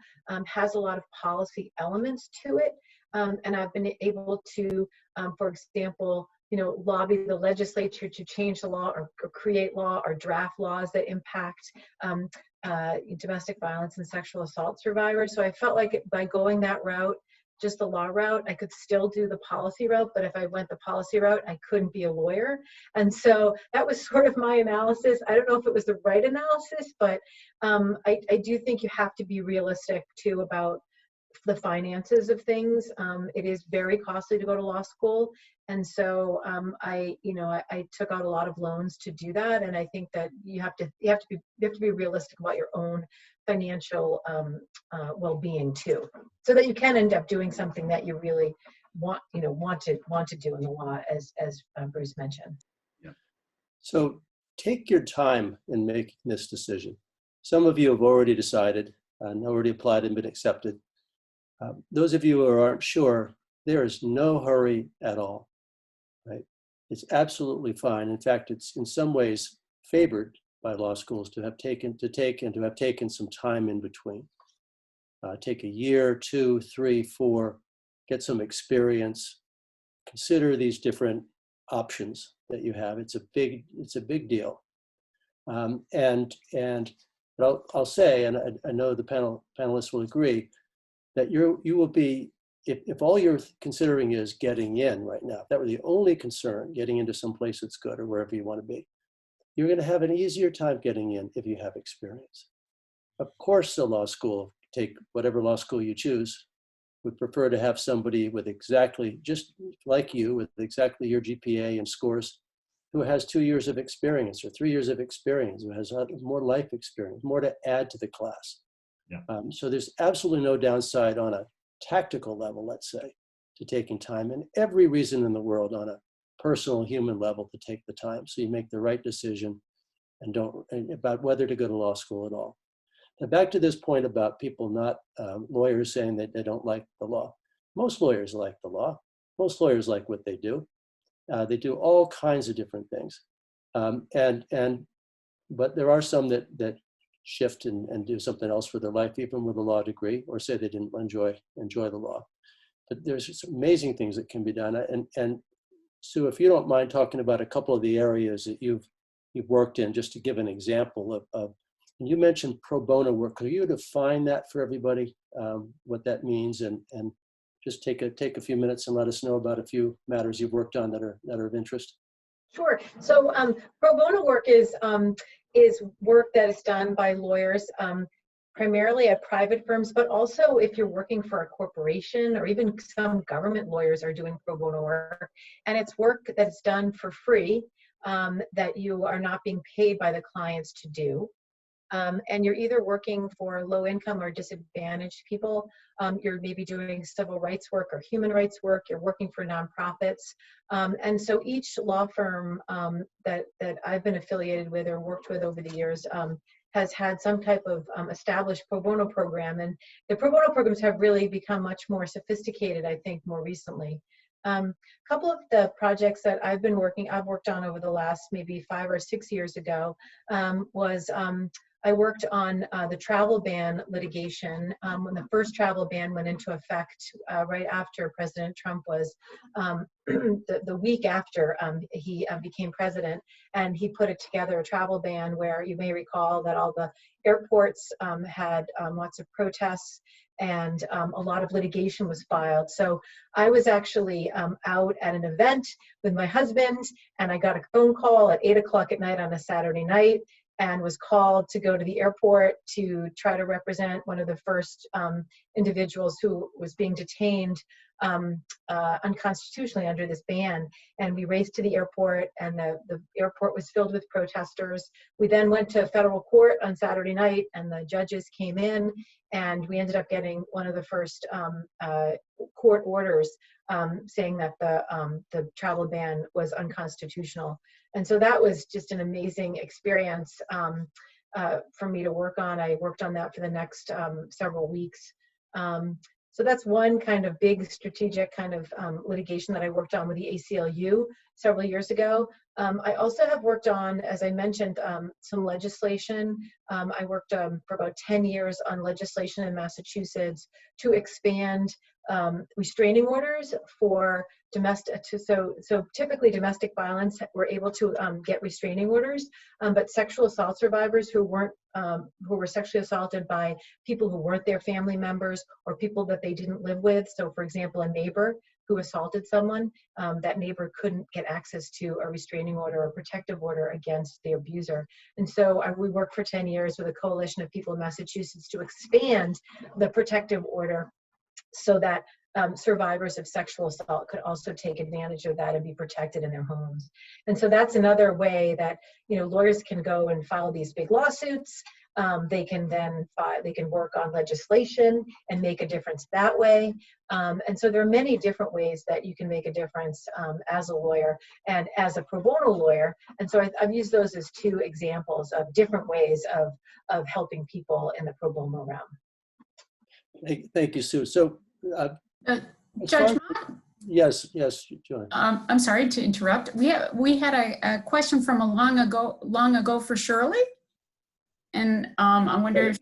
has a lot of policy elements to it. And I've been able to, for example, lobby the legislature to change the law or create law or draft laws that impact domestic violence and sexual assault survivors. So I felt like by going that route, just the law route, I could still do the policy route, but if I went the policy route, I couldn't be a lawyer. And so that was sort of my analysis. I don't know if it was the right analysis, but I do think you have to be realistic too about the finances of things. It is very costly to go to law school. And so I took out a lot of loans to do that. And I think that you have to be realistic about your own financial well-being too, so that you can end up doing something that you really want to do in the law, as Bruce mentioned. Yeah. So take your time in making this decision. Some of you have already decided and already applied and been accepted. Those of you who aren't sure, there is no hurry at all, right? It's absolutely fine. In fact, it's in some ways favored by law schools to have taken some time in between. Take a year, 2, 3, 4, get some experience, consider these different options that you have. It's a big deal. But I'll say, and I know the panelists will agree, that you will be, if all you're considering is getting in right now, if that were the only concern, getting into some place that's good or wherever you want to be, you're going to have an easier time getting in if you have experience. Of course, the law school, take whatever law school you choose, would prefer to have somebody with exactly, just like you, with exactly your GPA and scores, who has 2 years of experience or 3 years of experience, who has more life experience, more to add to the class. Yeah. So there's absolutely no downside on a tactical level, let's say, to taking time, and every reason in the world on a personal human level to take the time, so you make the right decision and about whether to go to law school at all. Now back to this point about people not, lawyers saying that they don't like the law. Most lawyers like the law. Most lawyers like what they do. They do all kinds of different things. But there are some that shift and do something else for their life, even with a law degree, or say they didn't enjoy the law. But there's some amazing things that can be done. And Sue, if you don't mind talking about a couple of the areas that you've worked in, just to give an example of and you mentioned pro bono work. Could you define that for everybody, what that means, and just take a few minutes and let us know about a few matters you've worked on that are of interest? Sure. So pro bono work is work that is done by lawyers, primarily at private firms, but also if you're working for a corporation, or even some government lawyers are doing pro bono work. And it's work that's done for free, that you are not being paid by the clients to do. And you're either working for low income or disadvantaged people. You're maybe doing civil rights work or human rights work. You're working for nonprofits. And so each law firm that I've been affiliated with or worked with over the years has had some type of established pro bono program. And the pro bono programs have really become much more sophisticated, I think, more recently. A couple of the projects that I've worked on over the last maybe 5 or 6 years ago was I worked on the travel ban litigation when the first travel ban went into effect right after President Trump was, the week after he became president, and he put it together, a travel ban where you may recall that all the airports had lots of protests, and a lot of litigation was filed. So I was actually out at an event with my husband, and I got a phone call at 8 o'clock at night on a Saturday night, and was called to go to the airport to try to represent one of the first individuals who was being detained unconstitutionally under this ban. And we raced to the airport, and the airport was filled with protesters. We then went to federal court on Saturday night, and the judges came in, and we ended up getting one of the first court orders saying that the travel ban was unconstitutional. And so that was just an amazing experience for me to work on. I worked on that for the next several weeks. So that's one kind of big strategic kind of litigation that I worked on with the ACLU several years ago. I also have worked on, as I mentioned, some legislation. I worked for about 10 years on legislation in Massachusetts to expand restraining orders for domestic, so typically domestic violence, we're able to get restraining orders, but sexual assault survivors who were sexually assaulted by people who weren't their family members or people that they didn't live with. So for example, a neighbor who assaulted someone, that neighbor couldn't get access to a restraining order or protective order against the abuser. And so we worked for 10 years with a coalition of people in Massachusetts to expand the protective order so that survivors of sexual assault could also take advantage of that and be protected in their homes. And so that's another way that, you know, lawyers can go and file these big lawsuits. They can then work on legislation and make a difference that way. And so there are many different ways that you can make a difference as a lawyer and as a pro bono lawyer. And so I've used those as two examples of different ways of helping people in the pro bono realm. Thank you, Sue. So, Judge Mott? Yes, Joy. I'm sorry to interrupt. We had a question from long ago for Shirley, and I wonder if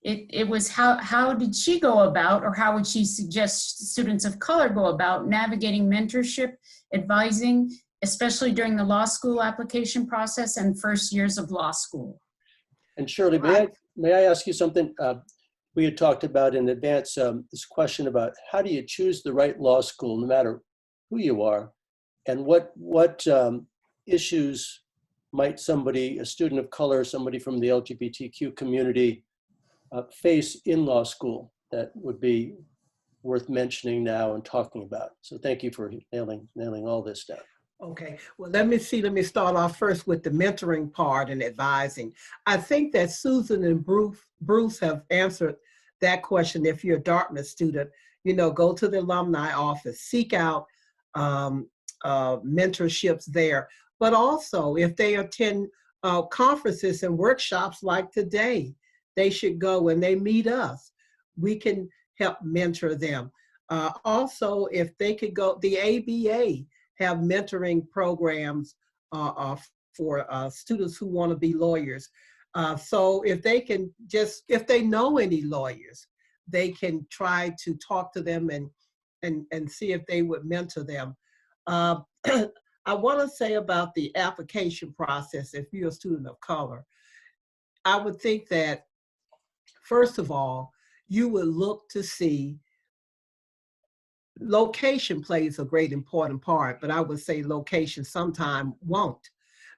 it was how did she go about, or how would she suggest students of color go about navigating mentorship, advising, especially during the law school application process and first years of law school? And Shirley, may I ask you something? We had talked about in advance this question about how do you choose the right law school, no matter who you are, and what issues might somebody, a student of color, somebody from the LGBTQ community, face in law school that would be worth mentioning now and talking about. So thank you for nailing all this down. Okay, well, let me start off first with the mentoring part and advising. I think that Susan and Bruce have answered that question. If you're a Dartmouth student, you know, go to the alumni office, seek out mentorships there. But also, if they attend conferences and workshops like today, they should go and they meet us. We can help mentor them. Also, if they could go, the ABA have mentoring programs for students who want to be lawyers. So if they can if they know any lawyers, they can try to talk to them and see if they would mentor them. I want to say about the application process, if you're a student of color, I would think that, first of all, you would look to see location plays a great important part, but I would say location sometime won't,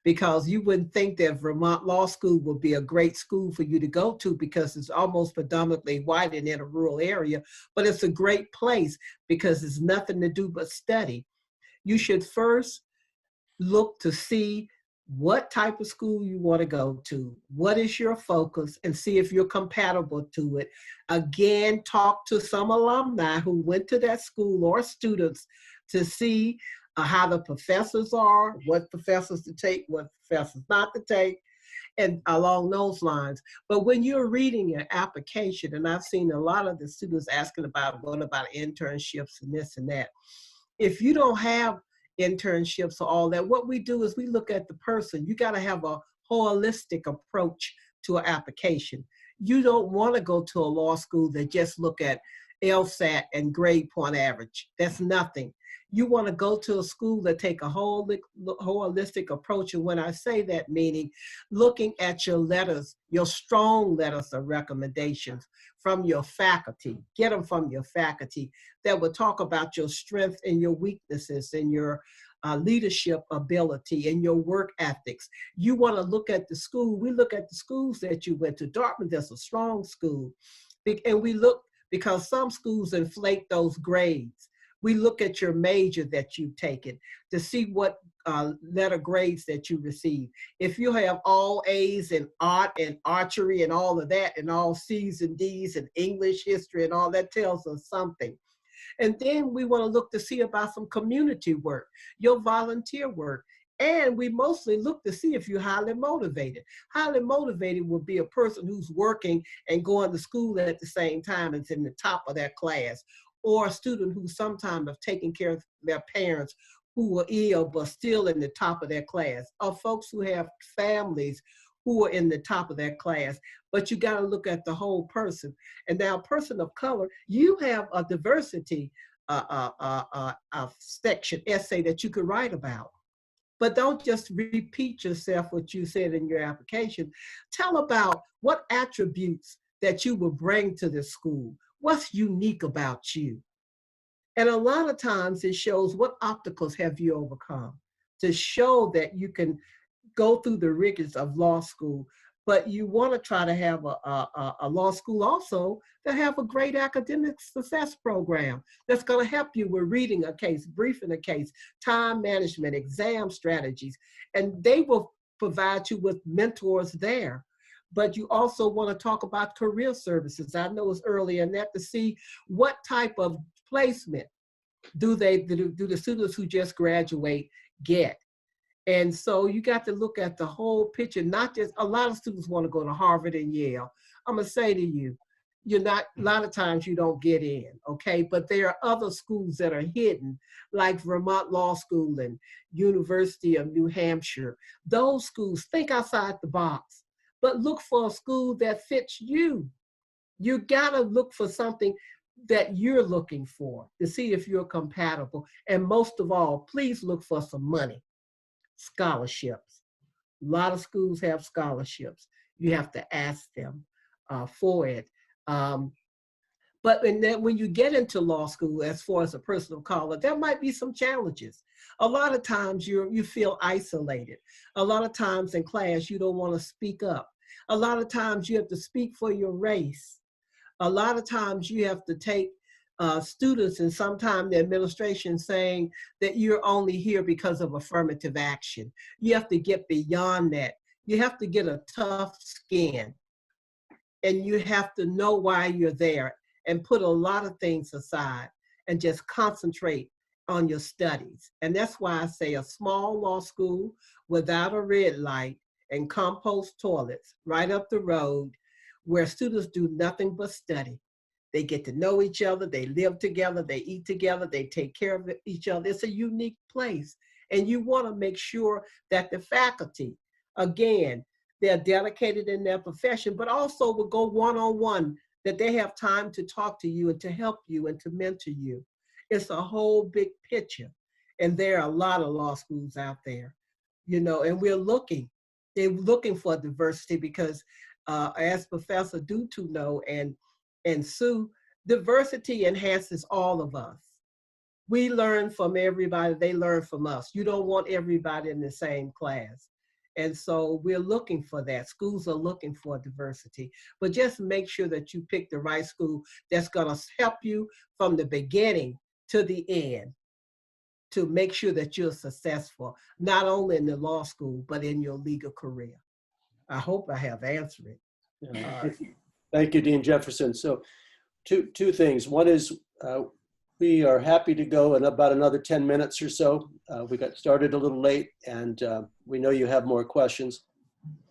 because you wouldn't think that Vermont Law School would be a great school for you to go to because it's almost predominantly white and in a rural area, but it's a great place because there's nothing to do but study. You should first look to see what type of school you want to go to, what is your focus, and see if you're compatible to it. Again, talk to some alumni who went to that school or students to see how the professors are, what professors to take, what professors not to take, and along those lines. But when you're reading your application, and I've seen a lot of the students asking about what about internships and this and that. If you don't have internships or all that, what we do is we look at the person. You got to have a holistic approach to an application. You don't want to go to a law school that just look at LSAT and grade point average. That's nothing. You want to go to a school that take a holistic approach. And when I say that, meaning looking at your letters, your strong letters of recommendations from your faculty, get them from your faculty that will talk about your strengths and your weaknesses and your leadership ability and your work ethics. You want to look at the school. We look at the schools that you went to. Dartmouth is a strong school. And we look, because some schools inflate those grades. We look at your major that you've taken to see what letter grades that you receive. If you have all A's in art and archery and all of that, and all C's and D's and English, history and all that, tells us something. And then we want to look to see about some community work, your volunteer work. And we mostly look to see if you're highly motivated. Highly motivated would be a person who's working and going to school at the same time and is in the top of their class, or a student who sometimes have taken care of their parents who were ill but still in the top of their class, or folks who have families who are in the top of their class, but you got to look at the whole person. And now, person of color, you have a diversity section essay that you could write about. But don't just repeat yourself what you said in your application. Tell about what attributes that you will bring to the school. What's unique about you? And a lot of times it shows what obstacles have you overcome to show that you can go through the rigors of law school. But you want to try to have a law school also that have a great academic success program that's going to help you with reading a case, briefing a case, time management, exam strategies, and they will provide you with mentors there. But you also want to talk about career services. I know it's early in that to see what type of placement do the students who just graduate get. And so you got to look at the whole picture, not just, a lot of students want to go to Harvard and Yale. I'm going to say to you, a lot of times you don't get in, okay? But there are other schools that are hidden, like Vermont Law School and University of New Hampshire. Those schools, think outside the box, but look for a school that fits you. You got to look for something that you're looking for to see if you're compatible. And most of all, please look for some money. Scholarships. A lot of schools have scholarships. You have to ask them for it. But when you get into law school, as far as a person of color, there might be some challenges. A lot of times you feel isolated. A lot of times in class, you don't want to speak up. A lot of times you have to speak for your race. A lot of times you have to take students and sometimes the administration saying that you're only here because of affirmative action. You have to get beyond that. You have to get a tough skin, and you have to know why you're there and put a lot of things aside and just concentrate on your studies. And that's why I say a small law school without a red light and compost toilets right up the road where students do nothing but study. They get to know each other, they live together, they eat together, they take care of each other. It's a unique place. And you want to make sure that the faculty, again, they're dedicated in their profession, but also will go one-on-one, that they have time to talk to you and to help you and to mentor you. It's a whole big picture. And there are a lot of law schools out there, and they're looking for diversity because as Professor Dutu know and Sue, diversity enhances all of us. We learn from everybody, they learn from us. You don't want everybody in the same class. And so we're looking for that. Schools are looking for diversity, but just make sure that you pick the right school that's gonna help you from the beginning to the end to make sure that you're successful, not only in the law school, but in your legal career. I hope I have answered it. Yeah. Thank you, Dean Jefferson. So two things. One is we are happy to go in about another 10 minutes or so. We got started a little late and we know you have more questions.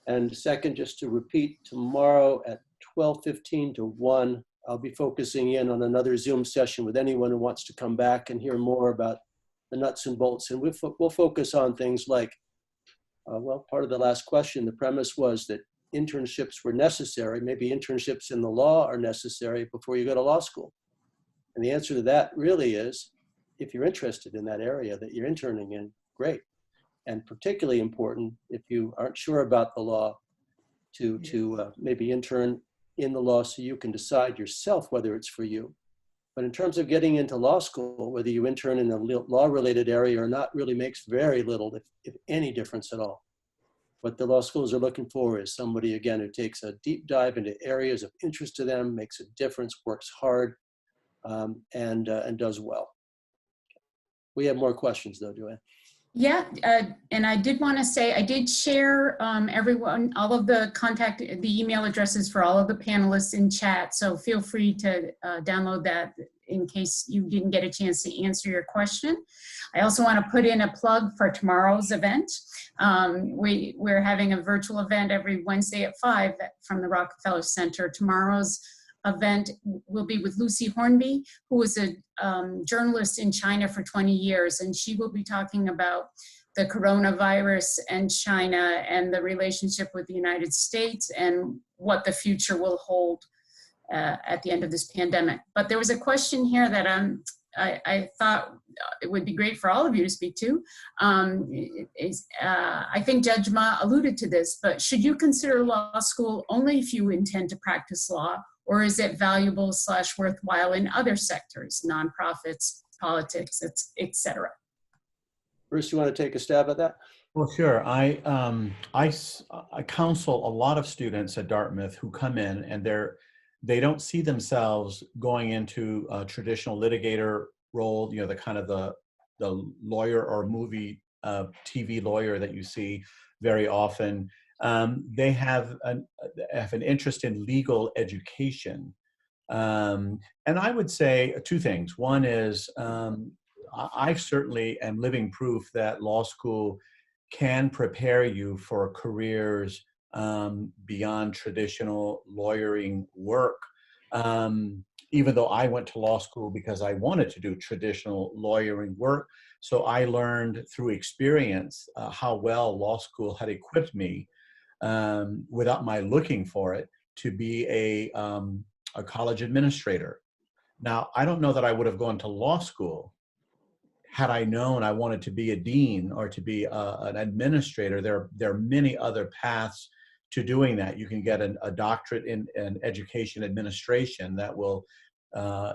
And second, just to repeat, tomorrow at 12:15 to 1, I'll be focusing in on another Zoom session with anyone who wants to come back and hear more about the nuts and bolts. And we'll focus on things like, part of the last question, the premise was that internships were necessary. Maybe internships in the law are necessary before you go to law school. And the answer to that really is, if you're interested in that area that you're interning in, great. And particularly important if you aren't sure about the law to maybe intern in the law so you can decide yourself whether it's for you. But in terms of getting into law school, whether you intern in a law-related area or not really makes very little, if any difference at all. What the law schools are looking for is somebody, again, who takes a deep dive into areas of interest to them, makes a difference, works hard, and does well. We have more questions though, Joanne. Yeah, and I did want to say, I did share all of the email addresses for all of the panelists in chat. So feel free to download that in case you didn't get a chance to answer your question. I also want to put in a plug for tomorrow's event. We're having a virtual event every Wednesday at 5 from the Rockefeller Center. Tomorrow's event will be with Lucy Hornby, who was a journalist in China for 20 years, and she will be talking about the coronavirus and China and the relationship with the United States and what the future will hold at the end of this pandemic. But there was a question here that I thought it would be great for all of you to speak to. I think Judge Mott alluded to this, but should you consider law school only if you intend to practice law, or is it valuable / worthwhile in other sectors, nonprofits, politics, etc.? Bruce, you want to take a stab at that? Well, sure. I counsel a lot of students at Dartmouth who come in and they don't see themselves going into a traditional litigator role, you know, the kind of the lawyer or movie TV lawyer that you see very often. They have an interest in legal education. And I would say two things. One is I certainly am living proof that law school can prepare you for careers beyond traditional lawyering work. Even though I went to law school because I wanted to do traditional lawyering work. So I learned through experience how well law school had equipped me without my looking for it to be a college administrator. Now, I don't know that I would have gone to law school had I known I wanted to be a dean or to be an administrator. There are many other paths to doing that. You can get a doctorate in education administration that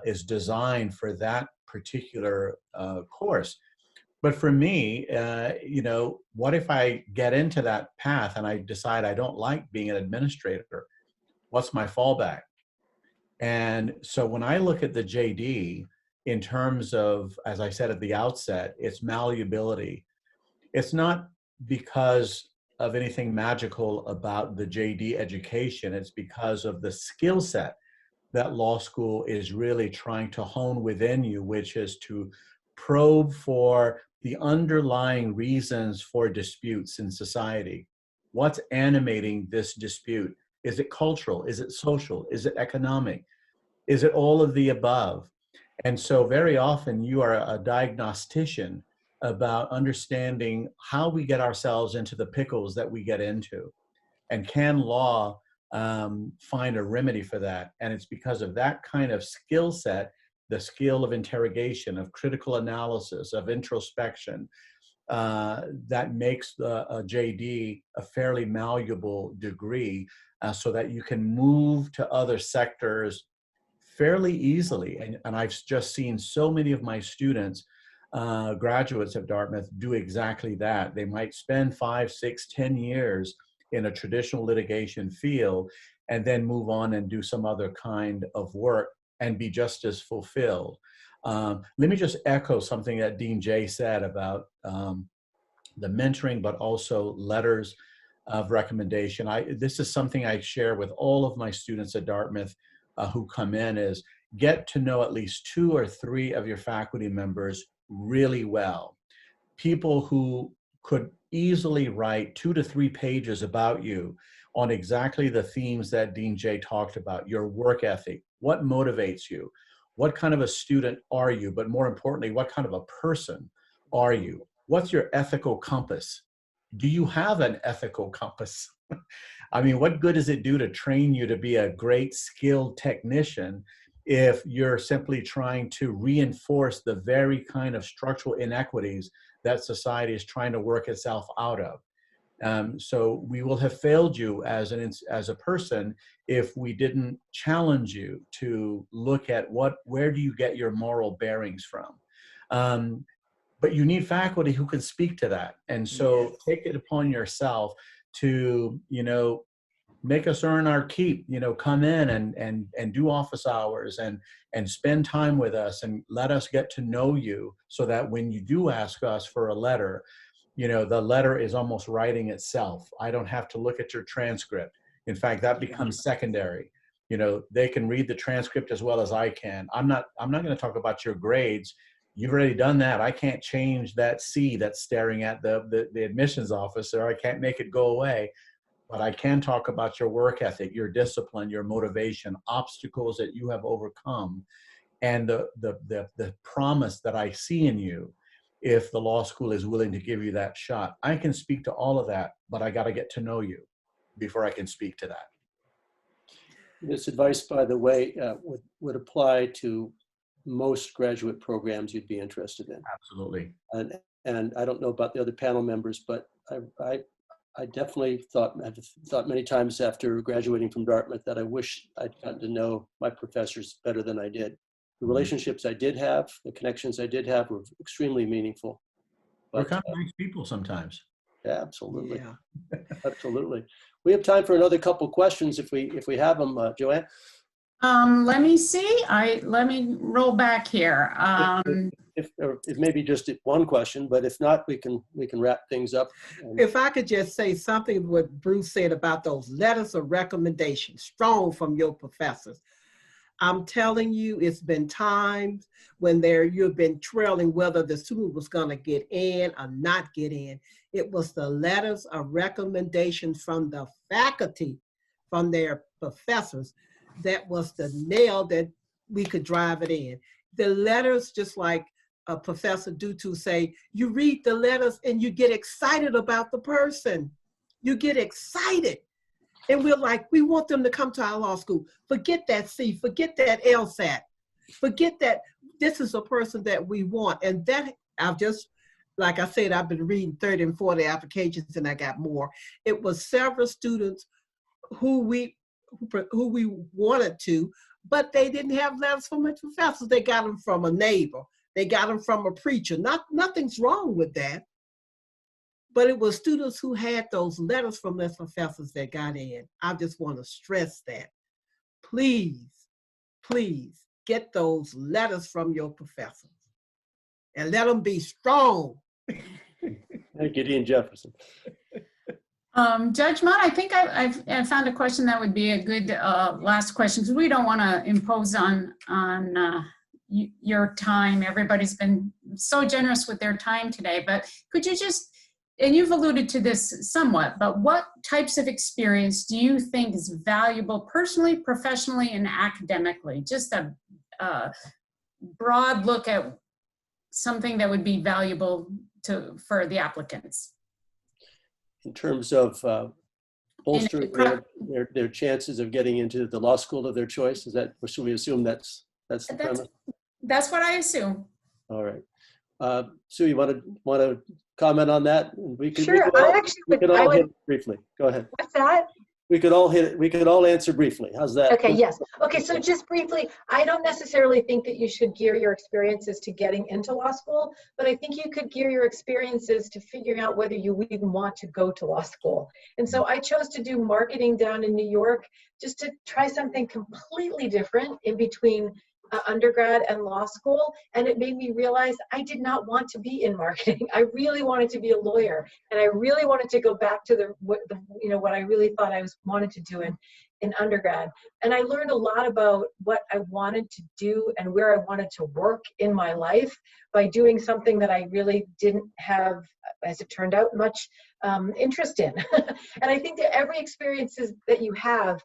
is designed for that particular course. But for me, you know, what if I get into that path and I decide I don't like being an administrator? What's my fallback? And so when I look at the JD, in terms of, as I said at the outset, it's malleability. It's not because of anything magical about the JD education. It's because of the skill set that law school is really trying to hone within you, which is to probe for the underlying reasons for disputes in society. What's animating this dispute? Is it cultural? Is it social? Is it economic? Is it all of the above? And so very often you are a diagnostician about understanding how we get ourselves into the pickles that we get into. And can law find a remedy for that? And it's because of that kind of skill set, the skill of interrogation, of critical analysis, of introspection, that makes the JD a fairly malleable degree so that you can move to other sectors fairly easily. And I've just seen so many of my students, graduates of Dartmouth, do exactly that. They might spend 5, 6, 10 years in a traditional litigation field and then move on and do some other kind of work and be just as fulfilled. Let me just echo something that Dean Jay said about the mentoring, but also letters of recommendation. This is something I share with all of my students at Dartmouth who come in, is get to know at least 2 or 3 of your faculty members really well. People who could easily write 2 to 3 pages about you on exactly the themes that Dean Jay talked about: your work ethic, what motivates you, what kind of a student are you, but more importantly, what kind of a person are you? What's your ethical compass? Do you have an ethical compass? I mean, what good does it do to train you to be a great skilled technician if you're simply trying to reinforce the very kind of structural inequities that society is trying to work itself out of? So we will have failed you as a person if we didn't challenge you to look at where do you get your moral bearings from? But you need faculty who can speak to that. And so take it upon yourself to, you know, make us earn our keep, you know, come in and do office hours and spend time with us and let us get to know you, so that when you do ask us for a letter, you know, the letter is almost writing itself. I don't have to look at your transcript. In fact, that becomes secondary. You know, they can read the transcript as well as I can. I'm not going to talk about your grades. You've already done that. I can't change that C that's staring at the admissions officer. I can't make it go away. But I can talk about your work ethic, your discipline, your motivation, obstacles that you have overcome, and the promise that I see in you. if the law school is willing to give you that shot. I can speak to all of that, but I got to get to know you before I can speak to that. This advice, by the way, would apply to most graduate programs you'd be interested in. Absolutely. And I don't know about the other panel members, but I definitely I've thought many times after graduating from Dartmouth that I wish I'd gotten to know my professors better than I did. The relationships I did have, the connections I did have were extremely meaningful. We're But, kind of nice people sometimes. yeah, absolutely. Yeah. Absolutely. We have time for another couple questions if we have them, Joanne. Let me see. Let me roll back here. If maybe just one question, but if not, we can wrap things up. If I could just say something what Bruce said about those letters of recommendation, strong from your professors. I'm telling you, it's been times when you've been trailing whether the student was going to get in or not get in. It was the letters of recommendation from the faculty, from their professors, that was the nail that we could drive it in. The letters, just like Professor Dutu say, you read the letters and you get excited about the person. You get excited. And we're like, we want them to come to our law school. Forget that C, forget that LSAT, forget that this is a person that we want. And that like I said, I've been reading 30 and 40 applications and I got more. It was several students who we wanted to, but they didn't have letters from a professor. They got them from a neighbor. They got them from a preacher. Nothing's wrong with that. But it was students who had those letters from their professors that got in. I just want to stress that. Please, please get those letters from your professors and let them be strong. Thank you, Dean Jefferson. Judge Mott, I think I found a question that would be a good last question, because we don't want to impose on your time. Everybody's been so generous with their time today, but could you just, and you've alluded to this somewhat, but what types of experience do you think is valuable personally, professionally, and academically? Just a broad look at something that would be valuable for the applicants. In terms of bolstering their chances of getting into the law school of their choice, is that, or should we assume that's the premise? That's what I assume. All right. Sue, you want to comment on that? Sure. We could all hit it briefly. Go ahead. What's that? We could all hit it. We could all answer briefly. How's that? Okay, yes. Okay, so just briefly, I don't necessarily think that you should gear your experiences to getting into law school, but I think you could gear your experiences to figuring out whether you even want to go to law school. And so I chose to do marketing down in New York just to try something completely different in between undergrad and law school, and it made me realize I did not want to be in marketing. I really wanted to be a lawyer, and I really wanted to go back to what I really thought I wanted to do in undergrad. And I learned a lot about what I wanted to do and where I wanted to work in my life by doing something that I really didn't have, as it turned out, much interest in. And I think that every experience that you have,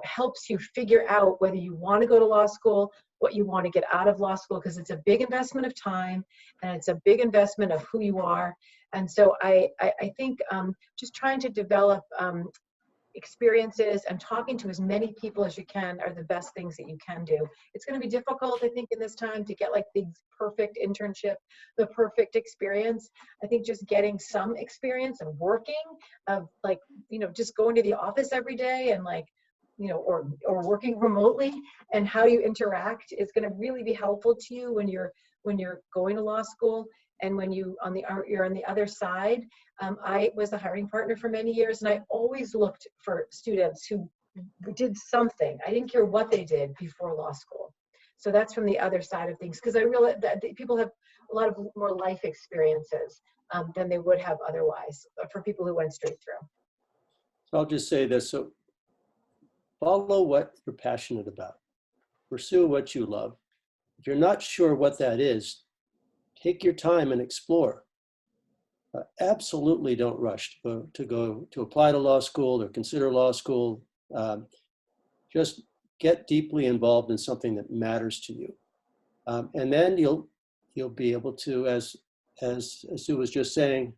helps you figure out whether you want to go to law school, what you want to get out of law school, because it's a big investment of time and it's a big investment of who you are. And so I think just trying to develop experiences and talking to as many people as you can are the best things that you can do. It's going to be difficult, I think, in this time to get like the perfect internship, the perfect experience. I think just getting some experience of working, of like, just going to the office every day and like, or working remotely, and how you interact is going to really be helpful to you when you're going to law school. And when you're on the other side. I was a hiring partner for many years, and I always looked for students who did something. I didn't care what they did before law school. So that's from the other side of things, because I realized that people have a lot of more life experiences than they would have otherwise for people who went straight through. I'll just say this. So follow what you're passionate about. Pursue what you love. If you're not sure what that is, take your time and explore. Absolutely don't rush to apply to law school or consider law school. Just get deeply involved in something that matters to you. And then you'll you'll be able to, as Sue was just saying,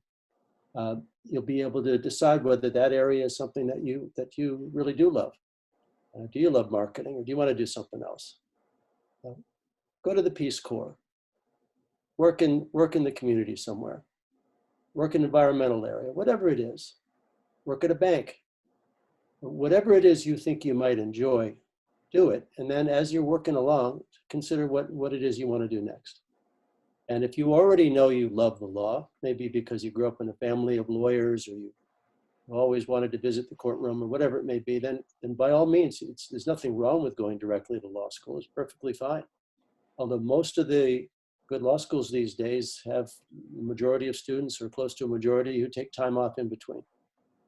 you'll be able to decide whether that area is something that you really do love. Do you love marketing, or do you want to do something else? Go to the Peace Corps. Work in the community somewhere. Work in an environmental area, whatever it is. Work at a bank. Whatever it is you think you might enjoy, do it. And then as you're working along, consider what it is you want to do next. And if you already know you love the law, maybe because you grew up in a family of lawyers, or you always wanted to visit the courtroom, or whatever it may be, then by all means, there's nothing wrong with going directly to law school. It's perfectly fine. Although most of the good law schools these days have the majority of students, or close to a majority, who take time off in between.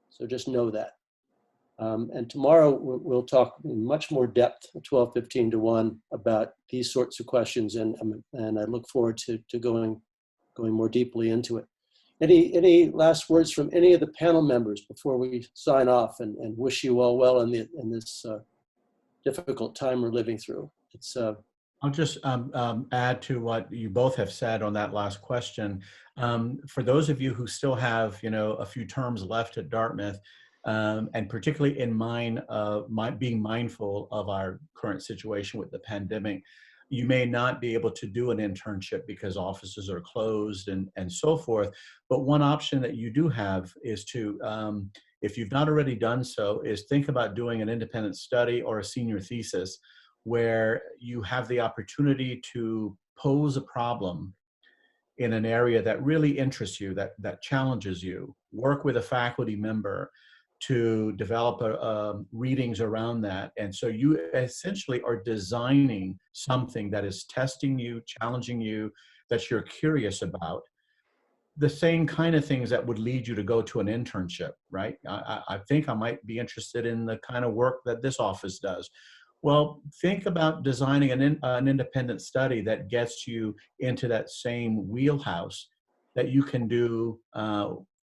So just know that. And tomorrow we'll talk in much more depth, 12:15 to 1, about these sorts of questions, and I look forward to going more deeply into it. Any last words from any of the panel members before we sign off and wish you all well in this difficult time we're living through? I'll just add to what you both have said on that last question. For those of you who still have, a few terms left at Dartmouth, and particularly in mind of being mindful of our current situation with the pandemic, you may not be able to do an internship because offices are closed and so forth. But one option that you do have is to, if you've not already done so, is think about doing an independent study or a senior thesis where you have the opportunity to pose a problem in an area that really interests you, that challenges you, work with a faculty member to develop readings around that. And so you essentially are designing something that is testing you, challenging you, that you're curious about. The same kind of things that would lead you to go to an internship, right? I think I might be interested in the kind of work that this office does. Well, think about designing an independent study that gets you into that same wheelhouse that you can do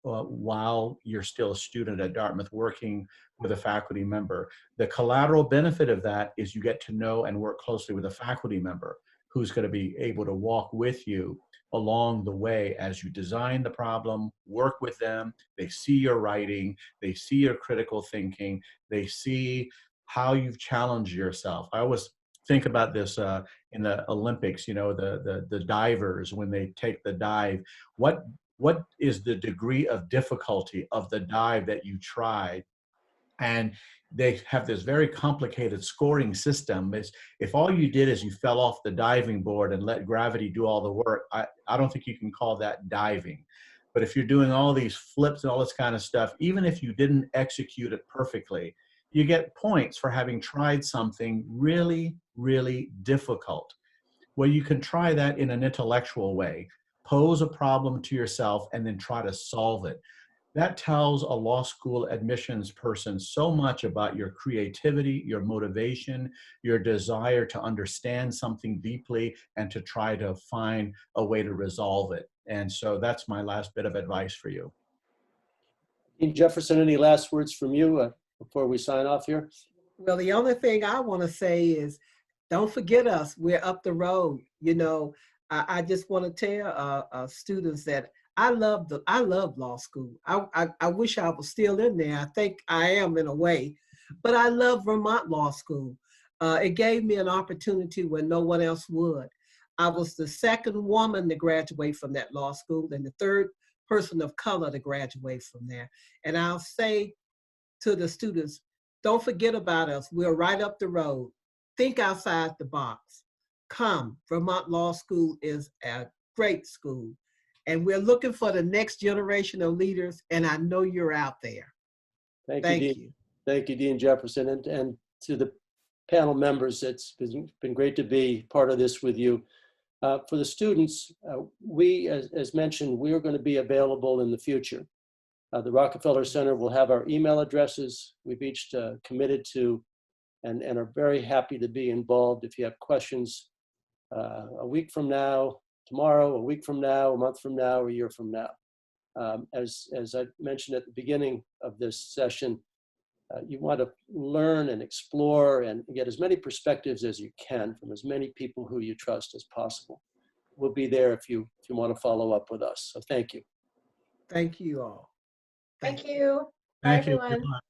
while you're still a student at Dartmouth working with a faculty member. The collateral benefit of that is you get to know and work closely with a faculty member who's going to be able to walk with you along the way as you design the problem, work with them. They see your writing, they see your critical thinking, they see how you've challenged yourself. I always think about this in the Olympics, the divers, when they take the dive, what is the degree of difficulty of the dive that you tried? And they have this very complicated scoring system. If all you did is you fell off the diving board and let gravity do all the work, I don't think you can call that diving. But if you're doing all these flips and all this kind of stuff, even if you didn't execute it perfectly, you get points for having tried something really, really difficult. Well, you can try that in an intellectual way. Pose a problem to yourself and then try to solve it. That tells a law school admissions person so much about your creativity, your motivation, your desire to understand something deeply and to try to find a way to resolve it. And so that's my last bit of advice for you. Dean Jefferson, any last words from you before we sign off here? Well, the only thing I want to say is, don't forget us. We're up the road. I just want to tell students that I love law school. I wish I was still in there. I think I am in a way, but I love Vermont Law School. It gave me an opportunity when no one else would. I was the second woman to graduate from that law school and the third person of color to graduate from there. And I'll say to the students, don't forget about us. We're right up the road. Think outside the box. Come, Vermont Law School is a great school. And we're looking for the next generation of leaders, and I know you're out there. Thank you. Thank you, Dean Jefferson. And to the panel members, it's been great to be part of this with you. For the students, we, as mentioned, we are going to be available in the future. The Rockefeller Center will have our email addresses. We've each committed to and are very happy to be involved. If you have questions a week from now, tomorrow, a week from now, a month from now, or a year from now. As I mentioned at the beginning of this session, you want to learn and explore and get as many perspectives as you can from as many people who you trust as possible. we'll be there if you want to follow up with us. So thank you. Thank you all. Thank you. Bye, Thank you. everyone. Good luck.